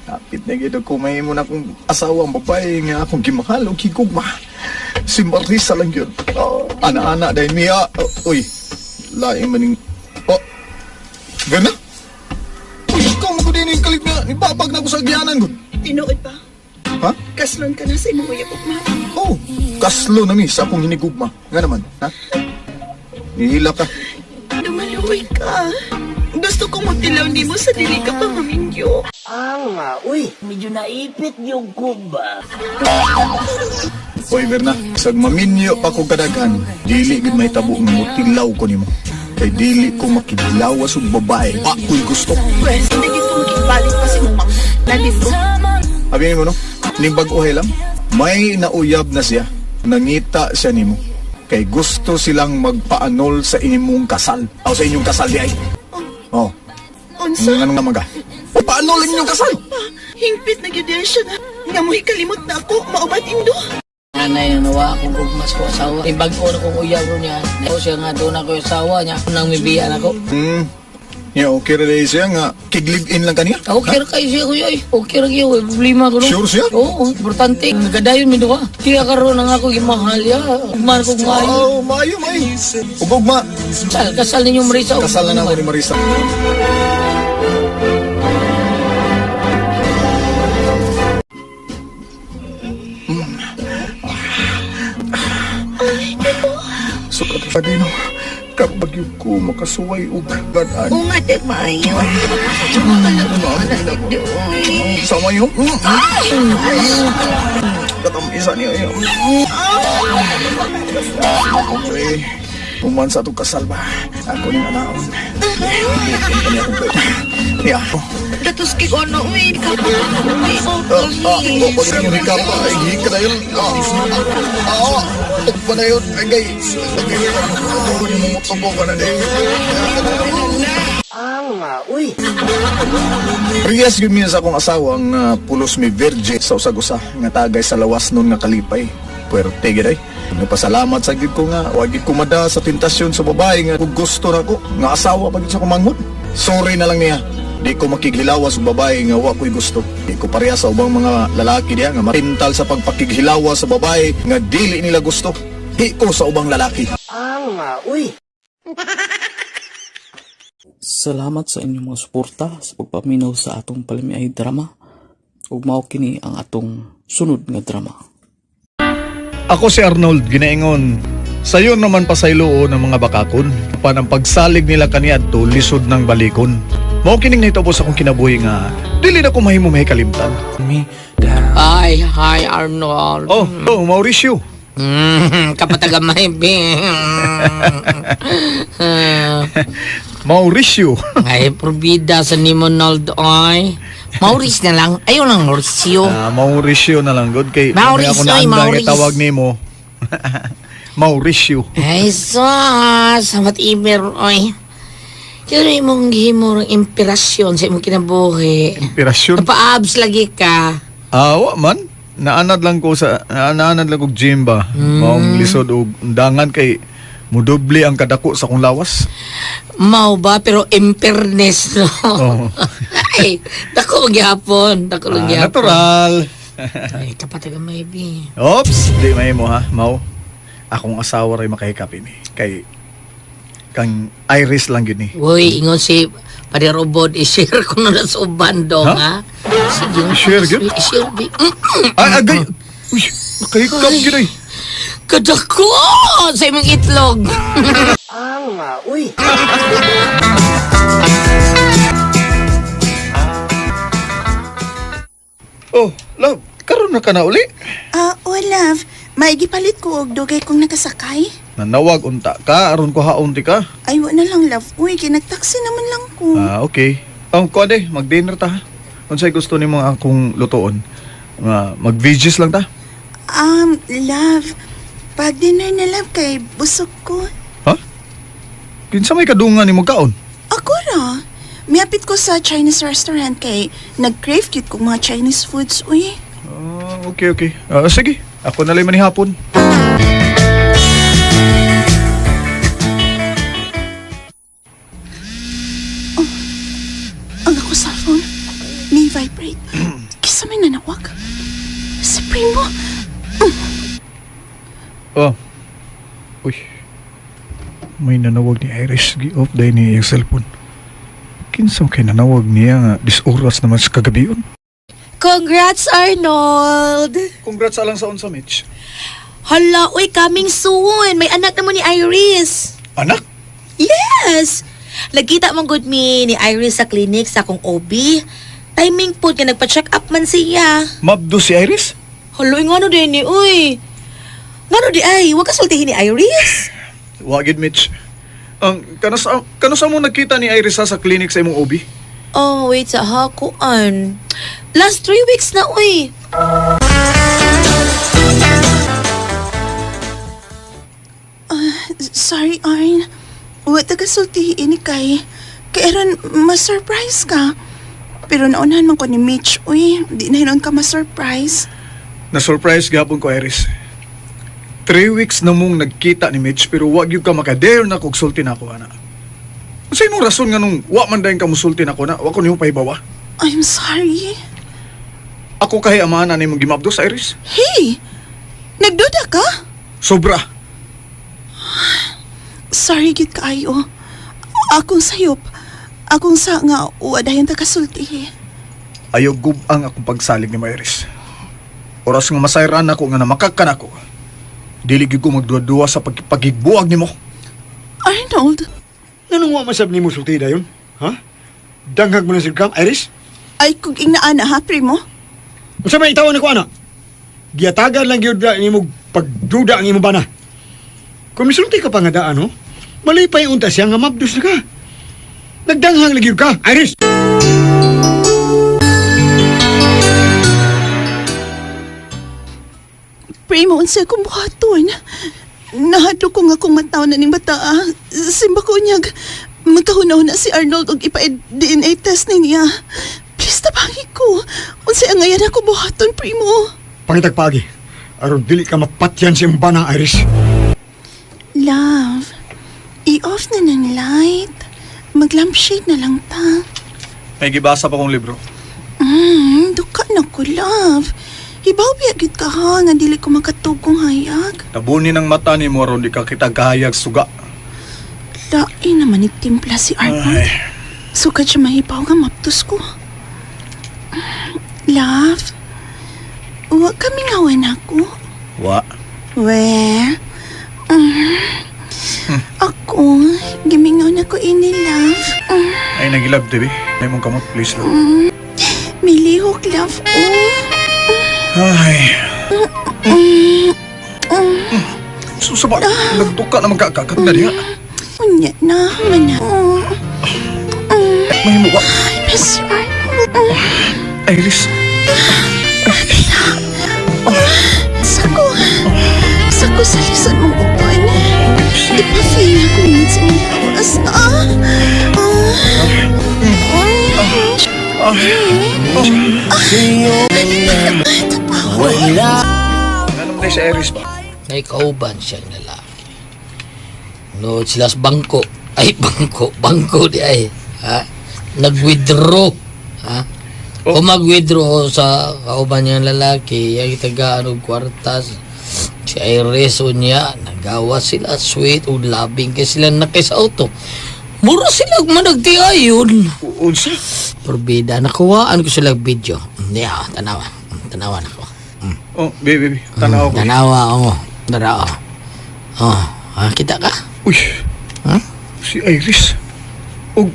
Kapit na gito ko may mo na akong asawa ang babae nga akong gimahal o kigugma. Si Marisa lang yun. Ana-ana dahil niya. Uy, laing maning... Gana? Uy, ikaw mo ko din yung kalip na ibabag na ako sa agyanan ko. Tinuod ba? Ha? Kaslon ka na sa imong uyab ugma. Kaslo na mi sa akong hinigugma. Nga naman, ha? Nihila ka. Dumaluoy ka. Gusto kong magtilaw ni mo sa dili ka pa mamingyo. Medyo naipit yung kuba. Uy, Berna, sag maminyo pa ko kadagan, dili gid may tabo nga mutilaw ko nimo. Kay dili ko makilawas og babae. Ako'y gusto. Pwes, hindi ko makibalik pa si mong mangho. Nadin ko. Abinin mo no, ning bag-ohay lang, may nauyab na siya. Nangita siya nimo. Kay gusto silang magpaanol sa imong kasal. O sa inyong kasal di ay. Unsa? Ano nga maga? O paano lang inyong kasal? Hingpit na gyud siya na. Nga mo'y kalimot na ako, maubat indo. Nanay na nawa akong gugmas ko asawa. Ibag-o na kong uyab ro niya. Ako siya nga doon ako yung asawa niya. Nang mibiyan ako. Yeah, okay ra dahil siya nga kig-live-in lang kaniya. Okay ra kayo siya kuya eh. Okay ra kayo. Problema ko no. Sure siya? Oo, importante. Nagadayon mi duha. Kaya karon ang ako gimahal ya. Ugman ko maayo. Maayo. Ugugma. Kasal ninyo Marisa. Kasal na ako ni Marisa. Sukat pa din kapag yung ko makasuway o gagaan. Oo nga, te, maayo. Sama yung katamisa niya yun. Okay, puman sa itong kasal ba? Ako ning anaon. Yeah. Datos kay kono, uy. Ako din yung hikapa. Ay, hika na yun. Tukpa na yun. Ay, gay. Ako din yung mutubo ka na din. Riyas yun minsan sa akong asawa ang pulos mi virgin sa usag-usa nga tagay sa lawas nun nga kalipay. Puwerte giday. Nagpasalamat sa gid ko nga wag gid ko mada sa tentasyon sa babae nga kung gusto na ko nga asawa pa gid sa kumanghod. Sorry na lang niya. Di ko makighilawas sa babae nga wa ko'y gusto. Di ko pareha sa ubang mga lalaki diya nga matintal sa pagpakighilawas sa babae nga dili nila gusto. Di ko sa ubang lalaki. Salamat sa inyong mga suporta sa pagpaminaw sa atong palimiay drama. Ug mao kini ang atong sunod nga drama. Ako si Arnold Ginaingon. Sayo naman pasaylo ng mga bakakon. Panang pagsalig nila kaniadto lisod ng balikon. Mao kining nahitabo sa akong kinabuhi nga dili na ko mahimo mahikalimtan. Hi Arnold. Mauricio. Kapataga mahibing. Mauricio. Ay, probida sa ni Monaldo, ay. Maurice na lang. Ayaw lang, Mauricio. Mauricio na lang, good. Kay Maurice, ako oy, naandang Maurice. itawag ni mo. Mauricio. Ay, sus. Samat imer, ay. Kaya imong gihimo ng inspirasyon sa imong kinabuhi. Inspirasyon. Napa-abs lagi ka. Wa man. Naanad lang ko gym ba. Maong lisod og undangan kay mudoble ang kadako sa kong lawas. Mau ba? Pero in fairness, no? Oh. Ay, dako gyapon. Dako lang gyapon. Natural. Ay, kapatid ka maybe. Oops, di may mo ha, Mau. Akong asawa ray makahikap ini. Kay kang Iris lang yun eh. Uy, ingon si Padre Robot, i-share ko na sa uban dong, ha? Sige, I-share yun? I-share, bi. Ay, agay! Uy, nakahikap yun eh. Kadako! Sa imong itlog. Uy. Oh, love, karon na ka na uli? Love. Maigipalit ko og dugay kong nakasakay. Nanawag unta ka, aron ko haunti ka. Ay, na lang, love. Uy, kinagtaksi naman lang ko. Okay. Kuwade, mag-dinner ta ha. Kung sa'y gusto ni mo akong lutoon, mag-veggies lang ta. Love. Pag dinner na, love, kay busog ko. Ha? Kinsa may kadungan ni mo kaon? Ako ra. Miapit ko sa Chinese restaurant kay nag-crave cute kong mga Chinese foods, uy. Okay. Sige, ako na lang manihapon. Ang ako cellphone, may vibrate. Kisa may nanawag. Si Primo. Uy. May nanawag ni Iris. Gi-off day niya yung cellphone. Kinsa kay nanawag niya nga dis-oras naman sa kagabion. Congrats, Arnold! Congrats alang sa unsa, Mitch. Hala, uy, coming soon. May anak naman ni Iris. Anak? Yes! Nagkita mong good me ni Iris sa clinic sa akong OB. Timing po nga nagpa-check up man siya. Mabdo si Iris? Hala, nga din ni, uy. Nga di ay, huwag ka sultihin ni Iris. Wagid, Mitch. Kanasa mo nakita ni Iris sa clinic sa imong OB? Oh, wait sa hakuan. Last 3 weeks na, uy. Sorry, Arn. Huwag tagasultihin ni kay. Kaya ron, ma-surprise ka. Pero naunahan man ko ni Mitch, uy. Di na hinon ka ma-surprise. Na-surprise gapon ko, Iris. 3 weeks na mong nagkita ni Mitch pero wag yung ka makadare na kog sulti na ako, ana. Sa imong rason nga nung wa man dayon ka musulti na ako na, wa ko niyong pahibawa. I'm sorry. Ako kay amahan na nimong gimabdos, Iris. Hey! Nagduda ka? Sobra. Sorry, gid kaayo. Akong sayop. Akong sa nga uadayan ta kasulti. Ayaw gubang akong pagsalig ni Iris. Oras nga masayran ako nga namakakan ako. Dili gyud ko magduwa-duwa sa pagpagigbuwag nimo. Arnold! Nanong wa masab ni mo sulti dayon? Ha? Danghag mo na si Kam, Iris? Ay, kung ingnaana ha, Primo? Unsa may itawan ako, ana? Giyatagan lang gyud ni mo pagduda ang imo bana. Kung misulti ka pa nga daan, no? Malipay unta siya nga mabdus na ka. Nagdanghang lagi ka, Iris! Primo, unsa kong buhaton. Nahadlo ko nga kung mataw na ning bata. Simba ko niyag, magkahunaw na si Arnold og ipa-DNA test niya. Please, tabangi ko. Unsa ang ngayon ako buhaton, Primo? Pangitagpagi. Aron dili ka mapatyan sa iyong bana, Iris. Love, i-off na ng light. Mag-lampshade na lang ta. May gibasa pa kong libro. Duka na ko, love. Hibaw biyagit ka ha, nga dili ko makatugong hayag. Tabunin ang mata ni mo aron di ka kita kahayag suga. Lain naman itimpla si Arnold. Sukad siya mahibaw nga maptos ko. Love, huwag kami ngawan ako. Wa. We, ako, gimingaw na ko ini, love. Ay nagilab, Debbie. May mong kamot, please lang. Milihok, love, Ay. Susaba, nagtuka na magkakakat na diha. Unya na, mana. Mahimo ka. Miss you. Iris. Sako sa lisan mong upan. Ipafeel ko yun sa mga lawas. Ano mo si Iris ba? May kauban siyang lalaki. No, sila sa bangko. Ay, bangko di ay. Ha? Nag-withdraw. Ha? Kung mag-withdraw sa kauban niyang lalaki, yung itagaan og kwartas, si Iris o niya, nagawa sila sweet o labing kay sila nakay sa auto. Mura sila managtiayon. Unsa? Porbida, nakuhaan ko sila video. Yeah, tanawan ako. Oh, baby, tanaw ko. Tanawa ako. Darao. Oh, kita ka? Uy. Ha? Si Iris. Og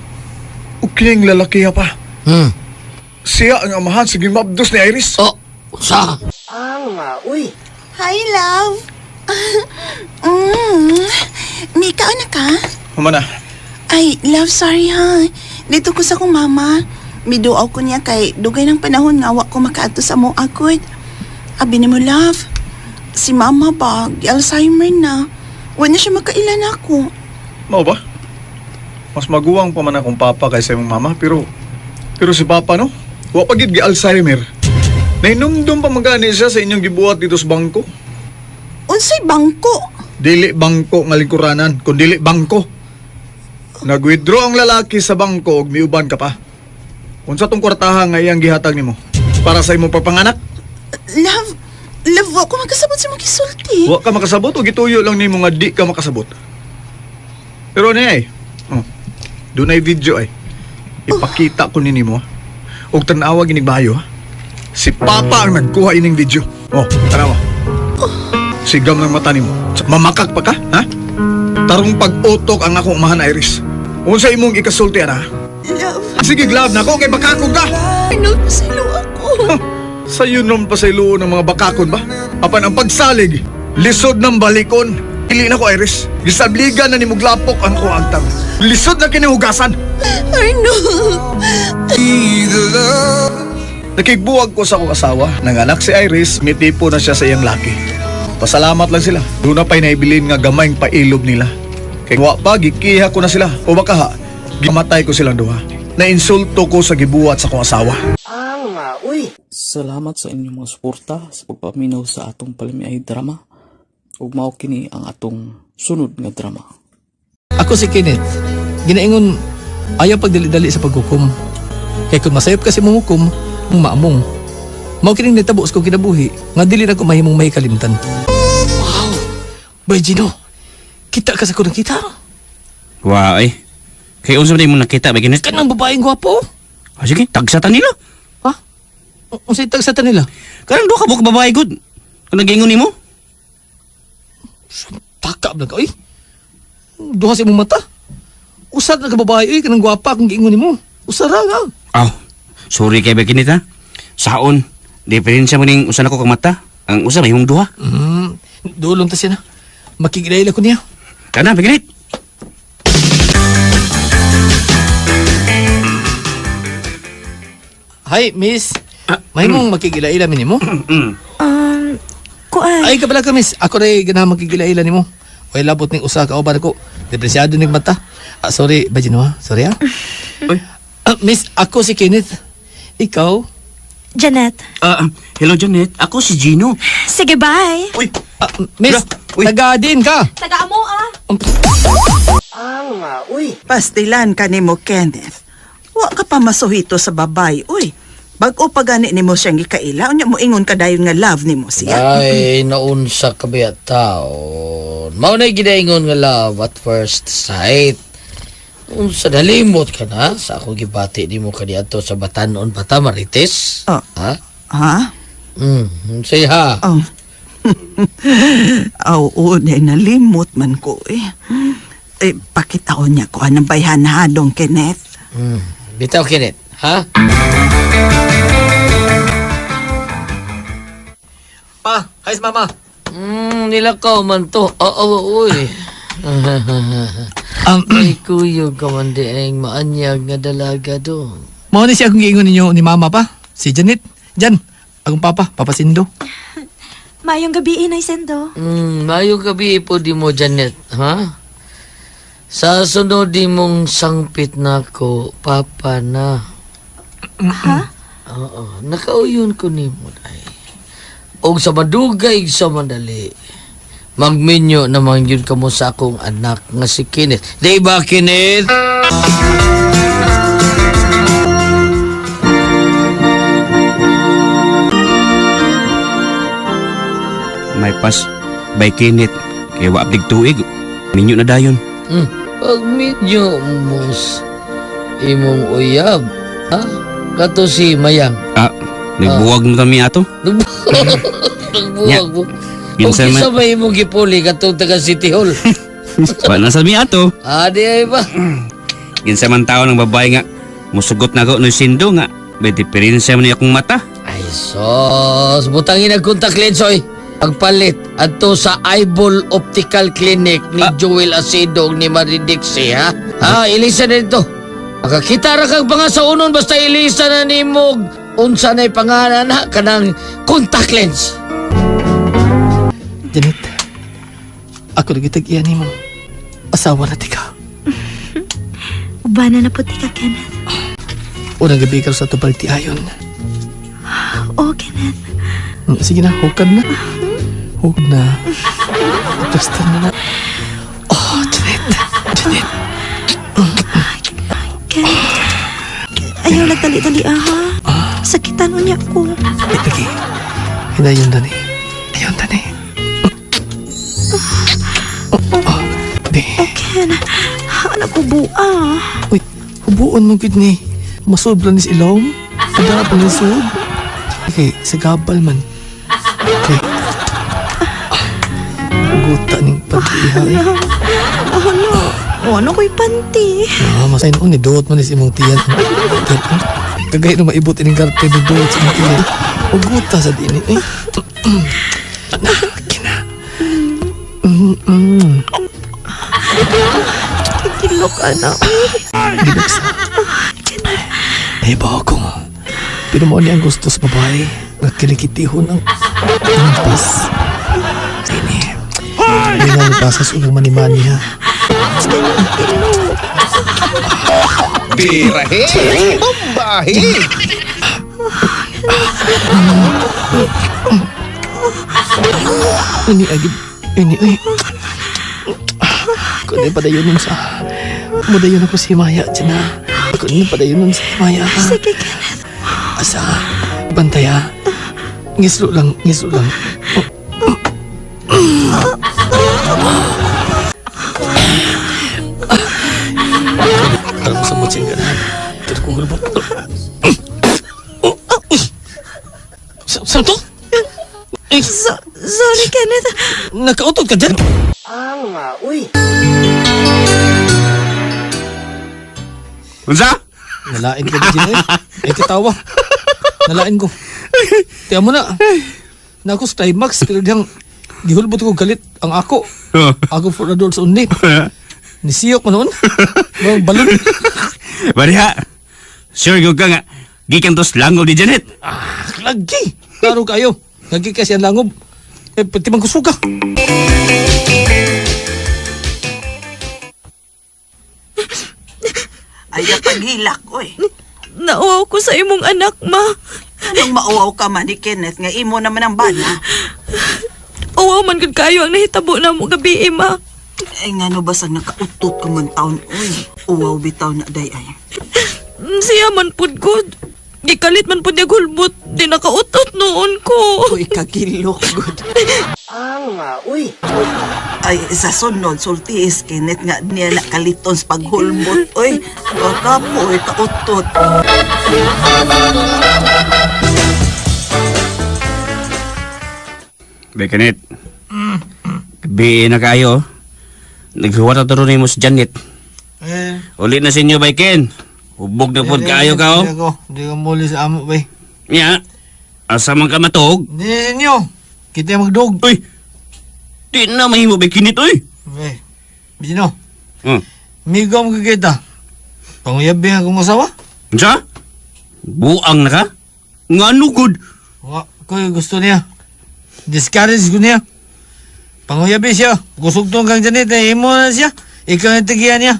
kining lalaki pa. Siya ang amahan sa gimabdos ni Iris. Oh, sa? Hi, love. Mika, anak ka? Mama na. Ay, love, sorry ha. Dito ko sa kong mama. Miduaw ko niya kay dugay ng panahon nga wa ko makaato sa mo agod. Abi ni mo, love. Si mama ba, Alzheimer na. Wa na siya makailan ako. Mao ba? Mas maguwang pa man akong papa kaysa imong mama, pero si papa no? Wa pa gid gi Alzheimer. Nainumdum pa magani siya sa inyong gibuhat dito sa bangko. Unsay bangko? Dili bangko nga lingkuranan, kun dili bangko. Nag-withdraw ang lalaki sa bangko ug miuban ka pa. Unsa tong kwartaha nga iyang gihatag nimo? Para sa imong pagpanganak? Love, wa ko makasabot sa mga kisulti. Wa ka makasabot o gituyo lang nimo nga di ka makasabot. Pero ni ay. Oh. Dunay video ay. Ipakita ko nimo. Og tan-awa ginig bayo. Si Papa ang nagkuha ining video. Oh, tanawa. Sigam ng mata nimo. Mamakak pa ka, ha? Tarong pag-utok ang akong amahan, Iris. Unsa imong ikasulti ana? Love. Sige, glove na ako kay bakakon ka. Ano pasilo ako? Sayo nun pa sa iluon ng mga bakakon ba? Apan ang pagsalig, lisod ng balikon. Ili na ko, Iris. Gisabligan na ni Muglapok ang ko agtang. Lisod na kinihugasan. Ano? Nakigbuwag ko sa akong asawa. Nanganak si Iris, may tipo na siya sa iyang laki. Pasalamat lang sila. Doon na pa'y naibilin nga gamayng pailob nila. Kaya wa pa, gikiha ko na sila. O baka ha, gimatay ko silang duha. Nainsulto ko sa gibuhat sa akong asawa. Salamat sa inyong mga suporta sa pagpaminaw sa atong palamiay drama. Ug mao kini ang atong sunod nga drama. Ako si Kenneth. Ginaingon, ayaw pagdali-dali sa paghukom. Kaya kung masayop kasi mong hukom, mong maamong. Mao kining nitabo sa kong kinabuhi, nga dili na ko mahimong mahikalimtan. Wow! Bay, Gino, kita ka sa ko kita. Wow, eh. Kaya unsa man mo nakita ba ginit? Kanang babaeng gwapo. Sige, tagsatan nila. Ha? Unsay tagsatan nila? Kanang duha ka buka babae gud. Kung nag-ingon nimo? Taka ba ka, oy? Duha sa imong mata. Usad na ka babae, oy, kanang gwapa kung giingon nimo. Usara nga. Aw, sorry kay Bekinit ha. Saon, diferensya mo ning usa na ko kang mata. Ang usa may hong duha. Dulong ta siya na. Makikilaila ko niya. Kana, Bekinit. Hi, miss. May mong makikilaila mi nimo? Kuan. Ay, kabala ka, miss. Ako rin ganahan makikilaila nimo. Way labot ning usa ka oban ko. Depresyado ning mata. Sorry, Bajino ha. Sorry ha. Miss, ako si Kenneth. Ikaw? Janet. Hello, Janet. Ako si Gino. Sige, bye. Uy, Miss, taga-din ka. Taga mo Pastilan ka ni mo, Kenneth. Wa ka pa masuhito sa babay, uy. Bag-o pa gani ni mo siyang ikaila, unya mo ingon ka dayon nga love ni mo siya. Ay, naunsa ka ba taon? Mao na gidaingon nga love at first sight. Unsa dalimot ka na sa ako gibati nimo kaniadto sa Batanon Bata Marites? Oh. Ha? Ha? Say ha. Oh. Oo, nalimot man ko eh. Pakitaon niya ko anong bayhanadong, Kenneth. Bitaw Kenneth, ha? Pa, hi mama. Nilakaw man to. Oo, uy. Ay kuyog ka man di ang maanyag nga dalaga dong. Mao ni siya kung giingon ninyo ni mama pa. Si Janet. Jan, akong papa Sindo. Mayong gabi, Inay Sendo. Mayong gabi po di mo, Janet, ha? Sa sunod di mong sangpit na ko, papa na. Ha? Oo, nakauyon ko ni mo, ay. Og sa madugay sa madali, magminyo naman yun kamo sa akong anak nga si Kenneth. Di ba, Kenneth? May pas by Kenneth. Kaya waapdig tuig. Minyo na dayon. Pag medyo mus imong uyab, ha? Kato si Mayang. Nagbuwag mo kami ato. Nagbuwag mo. Kinsa Okay, man- sabay mo gipuli katong taga City Hall. Wala na sa mi ato. Di ay ba? Kinsa man tao ng babae nga musugot na ko no Sindo nga. May diferensya man akong mata. Ay sos, butangin ang contact lens oy. Pagpalit adto sa Eyeball Optical Clinic ni Joel Acedo ni Marie Dixie, ha? Ilisa na dito. Makakita ra kag mga sa unon basta ilisa na nimog unsa na'y pangalan na kanang contact lens. Janet, ako nagitag-iyan ni mo. Asawa na tika. Ubana na puti ka, Kenneth. Unang gabi ka sa tubalti ayon. Oo, Kenneth. Sige na, hukad na. Hukad na. Basta na na. Oh, Janet. Janet. Kenneth. Ayaw nagdali-dali, ha? Sakitan mo niya ko. Lagi. Hinayon na ni. Hinayon na ni. Di. Okay na. Anak ko bua. Uy, hubuan mo gud ni. Masobra ni si Ilong. Ada pa ni sub. Okay, sa gabal man. Okay. Guta ning pagdiha eh. Ano ko'y panty? Masayin ko ni Doot man is imong tiyan. Kagaya na maibot ining karte ni Doot sa imong tiyan. Guta sa dini eh. Kina. Kilok, anak. Gilok sa. Eh, bawa ko mo. Pero mo niya ang gusto sa babae. Nagkilikitihon ang pas. Ini. Hindi nga nipasas ulang mani-mani ha. Birahe! Bombahe! Ini agib. Ini ay. Kundi padayunin sa. Mudayon ako si Maya dyan ha. Kundi padayunin sa Maya ha. Sige, Kenneth. Asa. Bantay ha. Ngislo lang. Ngislo lang. Alam mo sa mutsing ganahan. Pero kung hulbot. Saan to? Sorry, Kenneth. Nakautod ka dyan? Unsa? Nalain ko dyan eh. Ay kitawa. Nalain ko. Tiyan mo na. Na ako sa climax. Pero diyang gihulbot ko galit ang ako. Ako for adults only. Nisiyok mo noon. Mga balon. Bariha. Sure ko ka nga. Gikan tos langob ni Janet. Lagi. Klaro kayo. Lagi kasi ang langob. Pati man kusuga. Ay, paghilak, oy. Nauwaw ko sa imong anak, ma. Anong mauwaw ka man ni Kenneth nga imo naman ang bana? Uwaw man gud kayo ang nahitabo na mo gabi, ma. Ay, nga no basag nakautot ka man taon, oy. Uwaw bitaw na day ay. Siya man pud gud. Gikalit man pud niya gulbot. Di nakautot noon ko. Uy, kagilok, good. Uy. Ay, sa sunod, sultiis, Kenneth nga niya nakaliton sa paghulbot. Uy, kakapo, uy, kautot. Bay Kenneth. Gabi na kayo. Naghuwat na taro mo si Janet. Ulit na sa inyo, Bay Ken. Hubog na po kayo ka, oh. Hindi ko muli sa amo, bay. Nya, asa man ka matog? Hindi nyo. Kita magdog. Uy, di na mahimo, Bay Kenneth, uy. Bay, Bino. Migo mo kikita. Panguyabi akong asawa? Unsa? Buang na ka? Nga nugod. Wa, ko'y gusto niya. Discourage ko niya. Panguyabi siya. Kusugtong kang Janet, imo na siya. Ikaw ang tigiyan niya.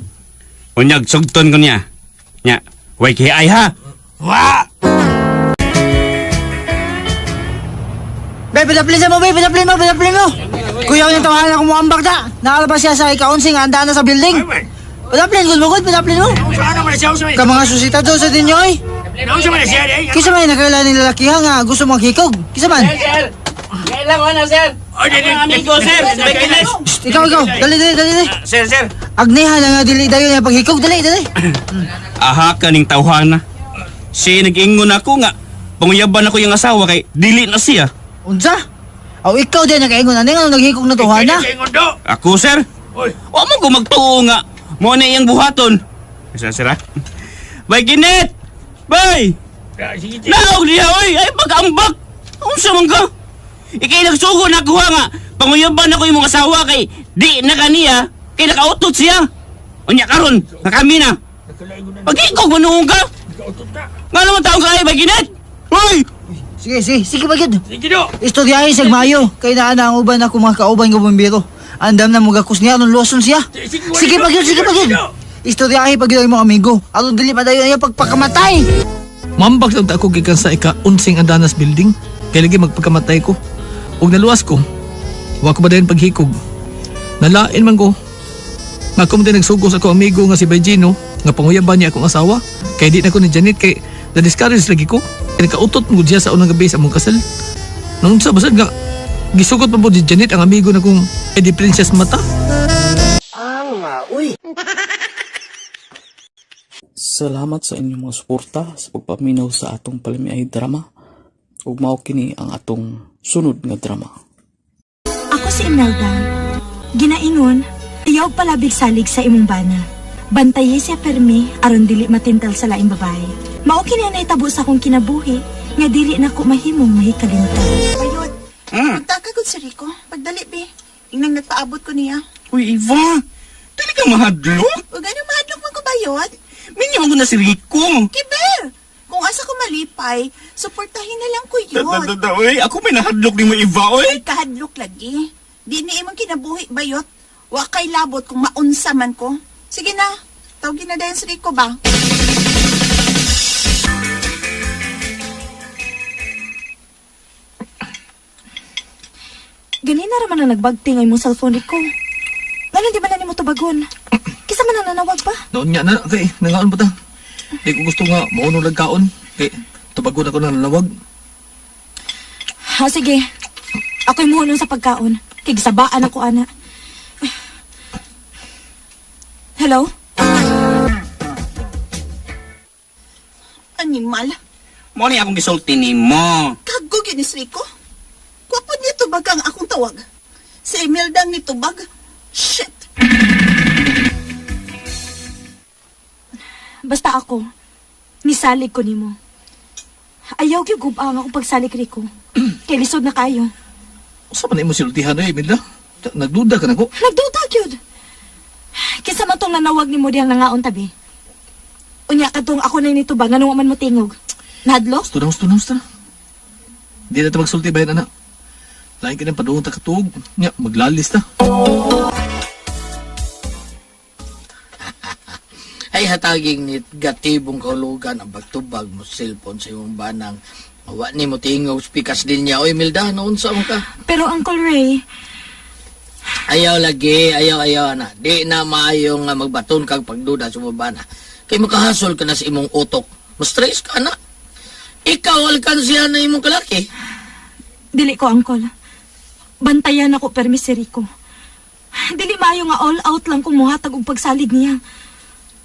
Unyag, sugton ko niya. Nya, way kay ha. Wa! Be, pinaplin mo, be, pinaplin mo. Kuya ko yung tawahan ako mo ambak na. Nakalabas siya sa ikaonsing, handa na sa building. Pinaplin mo. Ka mga susita doon sa dinyo, eh. Kisa man nakailan ng lalaki nga gusto mong hikog. Kisa man. Sir! Kailan ko na, sir? Mga amigo, sir! Ikaw, dali. Sir. Agneha na nga dili dayon yung paghikog, dali. Aha ka ning tawhana. Siya nag-ingon ako nga. Panguyaban ako yung asawa kay dili na siya. Unsa? Aw ikaw din nakaingon ani nga naghikog na tuhan na. Ako, sir? Wa mo ko magtuo nga. Mo na iyang buhaton. Sir, ha? Bay, Ginit! Bay! Naog niya, oy! Ay, pag-ambak! Unsa man ka? Ikay nagsugo na kuha nga. Panguyaban ako yung mga asawa kay di na kaniya kay nakautot siya. Unya karon, nakami na. Pag-ikog manuong ka? Nga naman taong ka ay, Bay, Ginit! Hoy! Sige bagid. Sige do. Istoryahin sa Mayo kay naa ang uban ako mga kauban ng bumbiro. Andam na mugakos niya aron loson siya. Sige bagid. Istoryahin pag yung mga amigo. Aron dili pa dayon niya pagpakamatay. Mambak lang ako gikan sa ika-unsing Andanas building. Kaya lagi magpagkamatay ko. Ug naluwas ko. Wa ko ba dayon paghikog. Nalain man ko. Nga ko din nagsugos ako amigo nga si Baygino nga panguyaban niya akong asawa. Kaya di na ko ni Janet kay na-discourage lagi ko. Kaya nakautot mo diya sa unang gabi sa mong kasal. Nung sa basad nga, gisugot pa po di Janet ang amigo na kong Eddie Princess mata. Salamat sa inyong mga suporta sa pagpaminaw sa atong Palamiay drama. Ug mao kini ang atong sunod nga drama. Ako si Imelda. Ginaingon, ayaw palabig salig sa imong bana. Bantaye siya permi aron dili matintal sa laing babae. Mao kini na itabo sa akong kinabuhi nga dili na ko mahimong mahikalimtan. Bayot, magtaka ko si Rico. Pagdali, be. Inang nagpaabot ko niya. Uy, Eva! Dili ka mahadlok? O gano'ng mahadlok man ko, Bayot? Minyo ko na si Rico. Kiber! Kung asa ko malipay, suportahin na lang ko yun. Uy, ako may nahadlok ni mo, Eva, uy! Ay, kahadlok lagi. Di ni imong kinabuhi, Bayot. Wa kay labot kung maunsa man ko. Sige na, tawagin na dayon si Rico ba? Ganina raman na nagbagting ay mong cellphone ko. Ngano di ba na ni mo tubagon? Kisa man na nanawag pa? Noon nga na, kay, nangaon pa ta. Di ko gusto nga, maunong nagkaon. Kay, tubagon ako na nalawag. Ha, sige. Ako'y muhunong sa pagkaon. Kigsabaan ako, ana. Hello? Animal. Mo ni akong gisulti ni mo. Kagog yun si Rico. Kwapod niya tubag ang akong tawag. Si Imelda ni tubag. Shit. Basta ako, nisalig ko nimo. Ayaw gyud gubang ako pagsalig Rico. Kay lisod na kayo. Usa man imo siltihan ay, Midla? Nagduda ka na ko. Nagduda gyud. Kinsa man tong nanawag nimo diyang nangaon tabi. Unya kadtong ako na nitubag nganong man mo tingog. Nahadlok? Gusto na. Di na ito magsulti bayan, anak. Lain ka ng padoong takatug. Nya, maglalis ta. Ay hataging negatibong kahulugan ang pagtubag mo sa cellphone sa iyong banang. Mawa ni mo tingog speakers din niya. Oy, Milda, naunsa mo ka? Pero Uncle Ray, Ayaw lagi, ayaw na. Di na maayong magbaton kag pagduda sa bana. Kay makahasol ka na sa imong utok. Ma-stress ka na. Ikaw alkansiya na imong kalaki. dili ko Uncle. Bantayan ako permis si Rico. Dili maayo nga all out lang kung muhatag og pagsalig niya.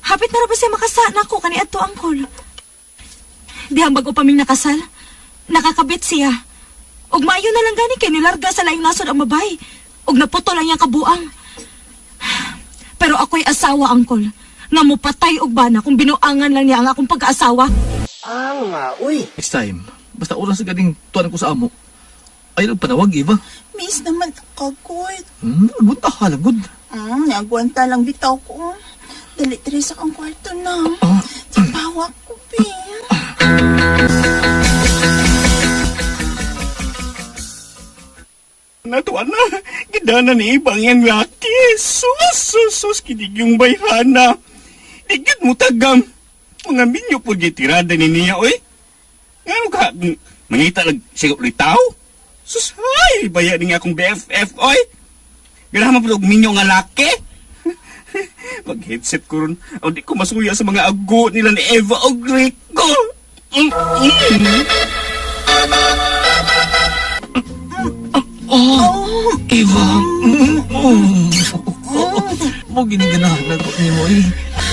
Hapit na ra ba siya makasana ko kani adto Uncle. Dihang bago pa ming nakasal, nakakabit siya. Og maayo na lang gani kay nilarga sa laing nasod ang babae. Og naputo lang niyang kabuang. Pero ako'y asawa, Uncle. Nga mo patay og bana kung binuangan lang niya ang akong pag-aasawa. Next time, basta oras sa galing tuwan ko sa amo. Ay, panawag, Eva. Miss naman kagod. Agwanta halagod. Nagwanta lang bitaw ko. Dali sa akong kwarto na. Bawa ko, Pi. Natuan na, gidana ni ibang yung laki. Sus, kinig yung bayhana. Digit mo tagam. Mga minyo po gitirada ni niya, oy. Ngano ka, mangita lang siya ulitaw? Sus, ay, baya ni nga akong BFF, oy. Ganahan mo po minyo nga laki. Mag-headset ko ron. O di ko masuya sa mga ago nila ni Eva o Greco. Eva. Mo giniganahan na ko ni mo eh.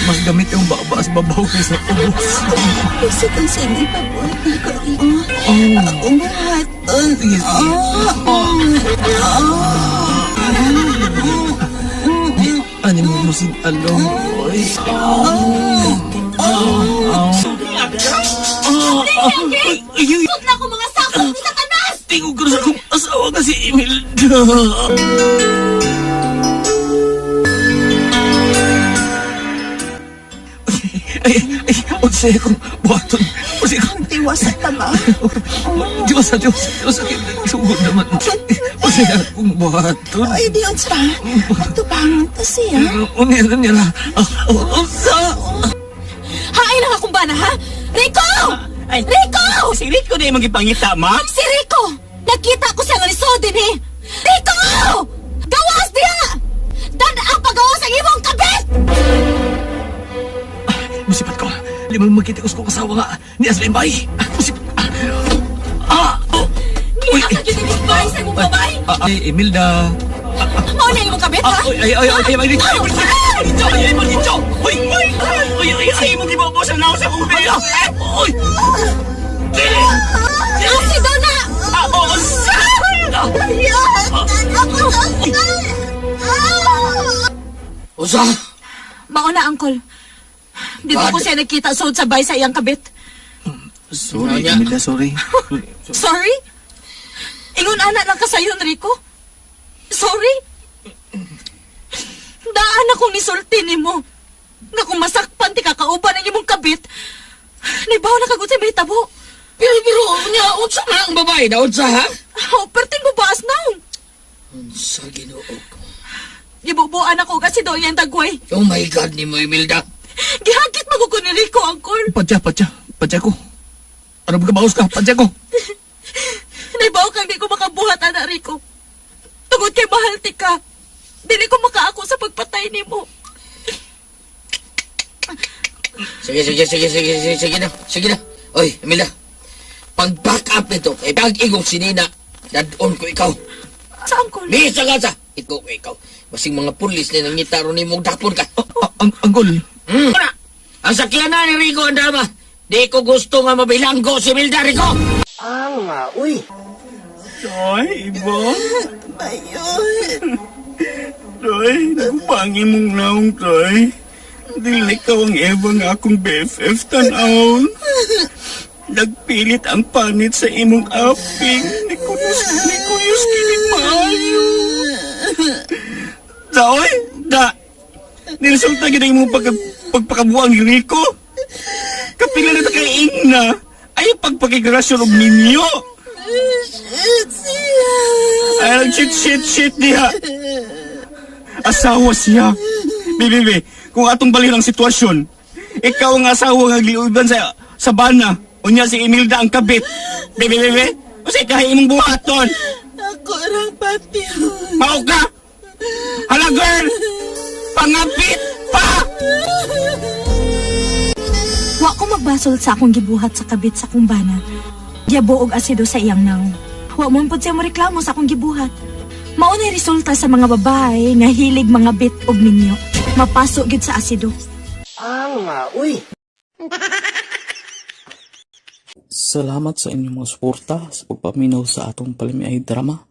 Mas gamit yung babas babaw kaysa ubos. Isip ang sindi pa po. Umahat. Sige, sige. Ano mo musig along, boy? Huwag na ako mga sakot sa tanas! Tingog ko sa akong asawa nga si Imelda. Unsay akong buhaton. Unsay akong Tiwasa tama. Diyos. Sugod naman. Unsay akong buhaton. Ay, di unsa. Magtubangan ta siya. Unya nila. Unsa? Hain ang akong bana, ha? Rico! Rico! Si Rico na yung magipangita, ma? Si Rico! Nakita ko siya nga lisod din, eh! Rico! Gawas diha! Daan pagawas ang imong kabit! Musipat ko. Limang magkita ko sa kong asawa nga. Ni Aslen Bay. Musipat. Uy! Ang kagitinig ba sa imong babay? Imelda. Mao na imong kabit, ha? Ay, mo gibabaw sa naos sa kong pera. Uy! Asido na! Usa? Mauna, Uncle. Dito ko siya nakita suod sa bay sa iyang kabit. Sorry, Imelda, sorry. Sorry? Ingon anak lang ka sayon, Rico? Sorry? Daan akong nisulti ni mo. Nga kung masakpan ti kakauban ang imong kabit, nibaw na kagod sa may tabo. Pero, niya, unsa na ang babae na, unsa, ha? Oh, perting mo baas na. Unsa, Ginoo ko. Gibubuan ako kasi doon yung tagway. Oh my God, ni mo, Imelda. Gihagit magugo ni Rico, Uncle. Padya ko. Ano ba kabaos ka? Padya ko. Nibaw kang di ko makabuhat, anak Rico. Tungod kay mahal ti ka. Dili ko makaako sa pagpatay ni mo. Sige na. Oy, Imelda. Pag-back up nito, kay pag-igong sinina, dadon ko ikaw. Sa Uncle? Bisa ka sa. Ikaw. Basing mga pulis na nangitaro ni mong dapon ka. Uncle. Wala. Ang sakyan na ni Rico ang drama. Di ko gusto nga mabilanggo si Imelda, Rico. Uy. Ay, iba. Ayun. Tay, nagpangi mong naong, tay. Dili ka ang Eva nga akong BFF tanawon. Nagpilit ang panit sa imong aping. Nikuyos kini maayo. Daoy, niresulta gina imong pagpakabuang ni Rico. Kapila na kay Ingna, ay pagpakigrasyon og ninyo. Ay, shit diha. Asawa siya. Bibi, kung atong balik ang sitwasyon, ikaw ang asawa nga gliuban sa bana. Unya si Imelda ang kabit. Bibi, o sa ikahay imong buhaton. Ako rang papi. Mao ka! Hala, girl! Pangapit pa! Wa ko magbasol sa akong gibuhat sa kabit sa akong bana. Giabuog asido sa iyang naong. Wa mo pud siya mo reklamo sa akong gibuhat. Mao na resulta sa mga babae nga hilig mga bit og minyo. Mapasok gid sa asido. Uy. Salamat sa inyong mga suporta sa pagpaminaw sa atong palimiay drama.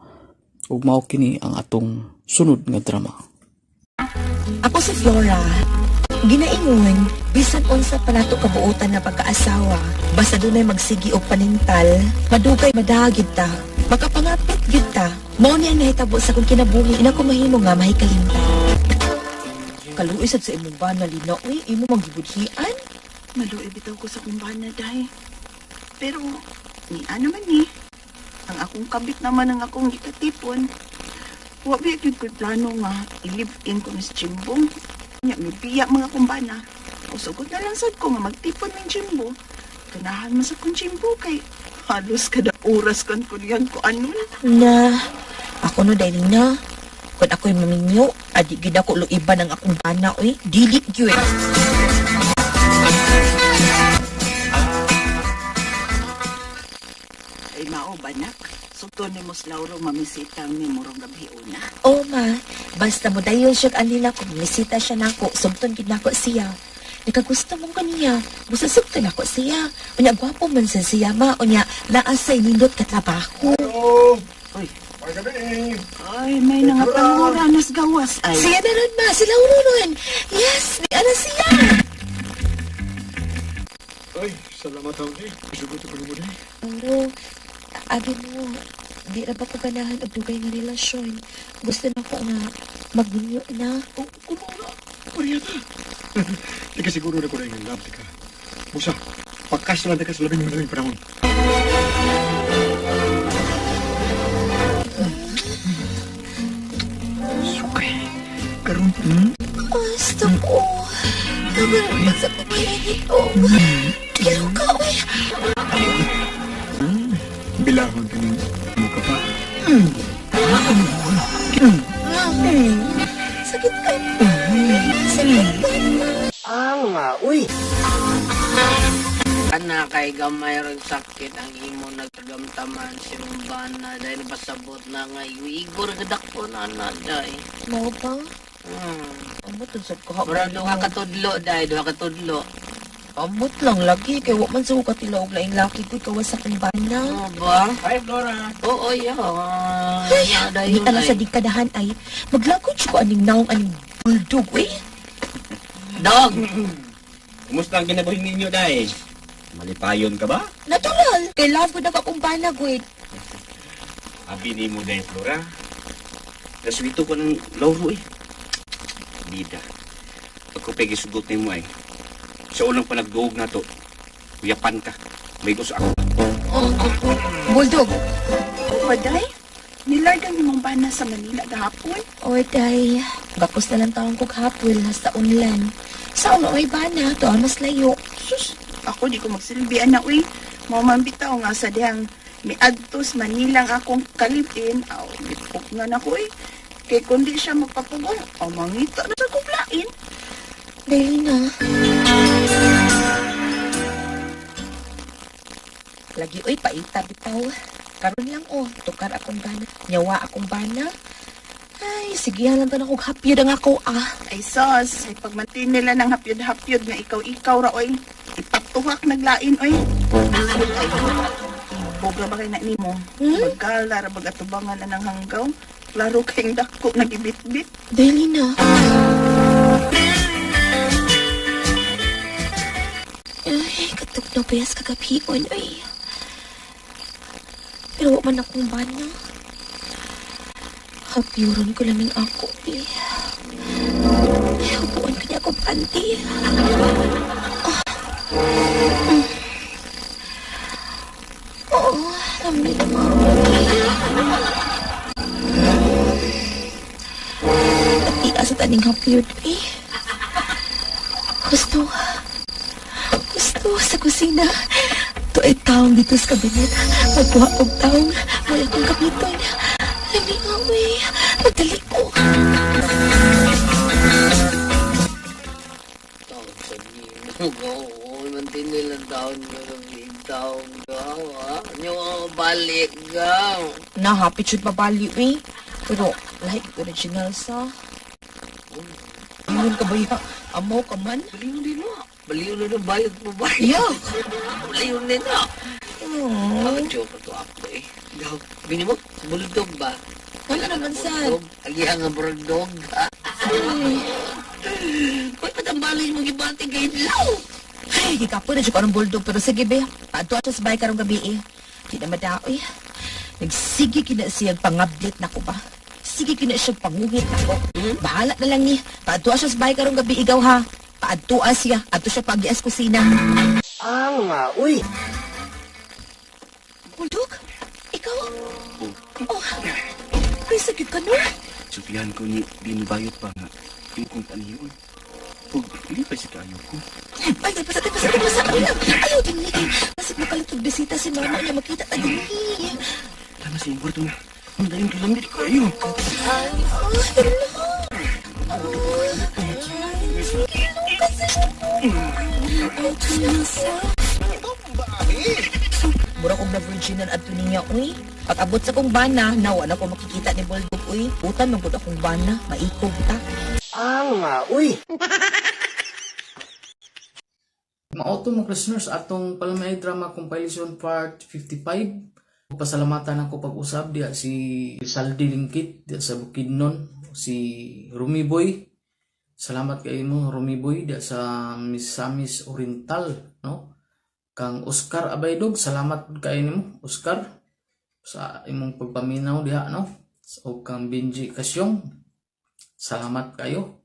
Ug mao kini ang atong sunod nga drama. Ako si Flora. Ginaingon, bisan unsa pa nato kabuotan na pagkaasawa, basta dunay magsigi og panintal, madugay madagid ta, makapangapit gid ta. Mao ni ang nahitabo sa kong kinabuhi ina ko mahimo nga mahikalimtan. Kaluisad sa imong bana, Lina. Uy, imo magibudhian. Maluoy bitaw ko sa kumbana, day. Pero, naman ni. Ang akong kabit naman ang akong gikatipon. Wabi yun ko'y plano nga, i-live-in ko ni si Jimbong. Nya, may biya mga kumbana. Usugot na lang sad ko nga magtipon ng Jimbo. Ganahan mo sa kong Jimbo kay halos kada oras kan ko niyan ko ano. Na, ako no, dahil na. Kung ako'y maminyo, adi gid ako luiban ang akong bana, uy. Dili yun. Ay mao banak. Sugton ni Mos Lauro mamisitang ni murong gabi una. Oh, ma. Basta mo dayon siya alila kung misita siya nako, sumton gid nako siya. Nakagusto mong kaniya, musasugton ako siya. Unya, gwapo man sa siya, ma. Unya, naasay nindot katrabaho. Uy, ay, may nangapangura nas gawas ay. Siya na ron, ma. Sila ununon. Yes, di ana siya. Ay, salamat ako eh. Isugot ko mo din. Pero, agin mo, di na ba ko ganahan og dugay nga relasyon. Gusto na ko nga magbunyo na. Oh, kumura. Pariyata. Di ka siguro na ko na yung love ka. Musa, pagkas lang ka sa labing madaling panahon. Sukay. Karoon. Gusto ko. Naman sa pagkain ito. Kilo ka, uy. Bilahon ka ng mukha pa. Sakit ka. Sakit ka. Uy. Ana kay gamay ron sakit ang imo nagkagamtaman si Rumbana dahil pasabot na nga igor gadak po na ana day. Mao pa? Amot sa ko. Mura duha ka tudlo day, duha ka tudlo. Amot lang lagi kay wa man sa ko tilaog laing laki ko kawas sa kumbana. Oh ba? Hi Flora. Oo ya. Ay, di ala sa dikadahan ay maglagod ko aning naong aning bulldog eh. Dog. Kumusta ang kinabuhi ninyo, day? Malipayon ka ba? Natural. Kay love ko na kakumbana, Gwit. Abi ni mo, day, Flora. Naswito ko ng Lauro eh. Bida. Pagko pagisugot ni mo ay. Sa unang panagduog na to, uyapan ka. May gusto ako. Bulldog. Waday? Nilargang imong bana sa Manila gahapon? Oy, day. Gapos na lang taong ko kahapon hasta unlan. Sa uno ay bana, to mas layo. Sus, ako di ko magsilbihan na, uy. Mamambitaw nga sa dihang miadtos Manilang akong kalipin. Aw, bipok nga na ko, uy. Kay kundi siya magpapugon, o mangita na sa kuplain. Dahil na. Lagi, uy, paita bitaw. Karon lang, oh, tukar akong bana. Nyawa akong bana. Ay, sige lang to na kong hapyod ang ako, ah. Ay, sos, ay pagmantin nila ng hapyod-hapyod nga ikaw ra, oy. Ipatuhak naglain, oy. Ay, bogra ba kayo na nimo? Magkala, bagatubangan na ng hanggaw. Klaro kayong dako, nagibit-bit. Dahil na. Ay, katok na payas kagabion, ay. Pero wak man akong bana. Hapyuron ko lang ng ako, eh. Hubuan ka niya ako, panty. Oo, amin naman. Natias at aning hapyod, eh. Gusto sa kusina. Ito ay taong dito sa kabinet. Magkuha og taong wala kong kapiton. Lami awi. Magdali ko. Taon sa gino. Mantin nila taon ko ng taon gawa. Nyo balik gaw. Nahapit siya babali, eh. Pero, like original sa... Yun ka ba ya? Amo ka man? Baliw din na. Baliw na bayad mo ba? Yeah. Baliw din na. Aww. Joke to ako eh. Gaw, bini mo, bulldog ba? Wala naman sad. Agihan nga bulldog ha? Koy patambalay mo gibati kay Law. Ay, gikapo na siya ko ng bulldog. Pero sige be, pato ato sa bahay karong gabi eh. Di na madao eh. Nagsige kina siya pangablit na ko ba? sige kina siya panguhit ako. Bahala na lang ni. Paadtua siya sa bahay karong gabi igaw ha. Paadtua siya. Ato siya pag-ias kusina. Uy. Buldog? Ikaw? Oh. Ay, sakit ka no? Supihan ko ni binibayot pa nga. Yung kong paniyon. Huwag, hindi pa si kayo ko. Ay, pasa. Ayaw din ni. Masig makalutog bisita si mama niya makita ta din ni. Tama sa yung kwarto mo. Ang daling kalamit kayo. Ay, mura kong na-virginan at niya, uy. Pag abot sa kong bana, nawa na ko makikita ni Buldog, uy. Utan, magod akong bana, maikog ta. Uy. Maoto mga listeners, atong Palamay Drama Compilation Part 55. Pasalamatan ako pag-usab diya si Saldi Lingkit diya sa Bukidnon, si Rumi Boy. Salamat kay mo Rumi Boy diya sa Misamis Oriental, no? Kang Oscar Abaydog, salamat kay nimo Oscar sa imong pagpaminaw diha, no? O kang Benji Kasyong, salamat kayo.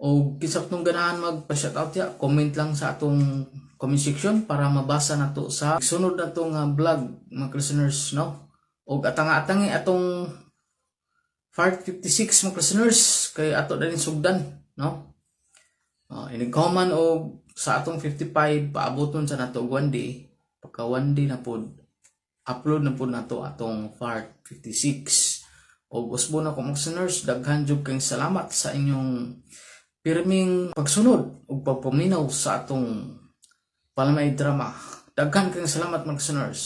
O kisap nung ganahan magpa-shoutout ya, comment lang sa atong comment section para mabasa na to sa sunod na to nga vlog mga listeners, no? O atang-atangi atong part 56 mga listeners kay ato din sugdan, no? Inigkoman o sa atong 55 paaboton sa nato one day, pagka one day na pod upload na pod nato atong part 56. O usbo na ko mga listeners, daghan jud kayong salamat sa inyong pirming pagsunod o pagpaminaw sa atong Palamay Drama. Daghan kayong salamat mga listeners.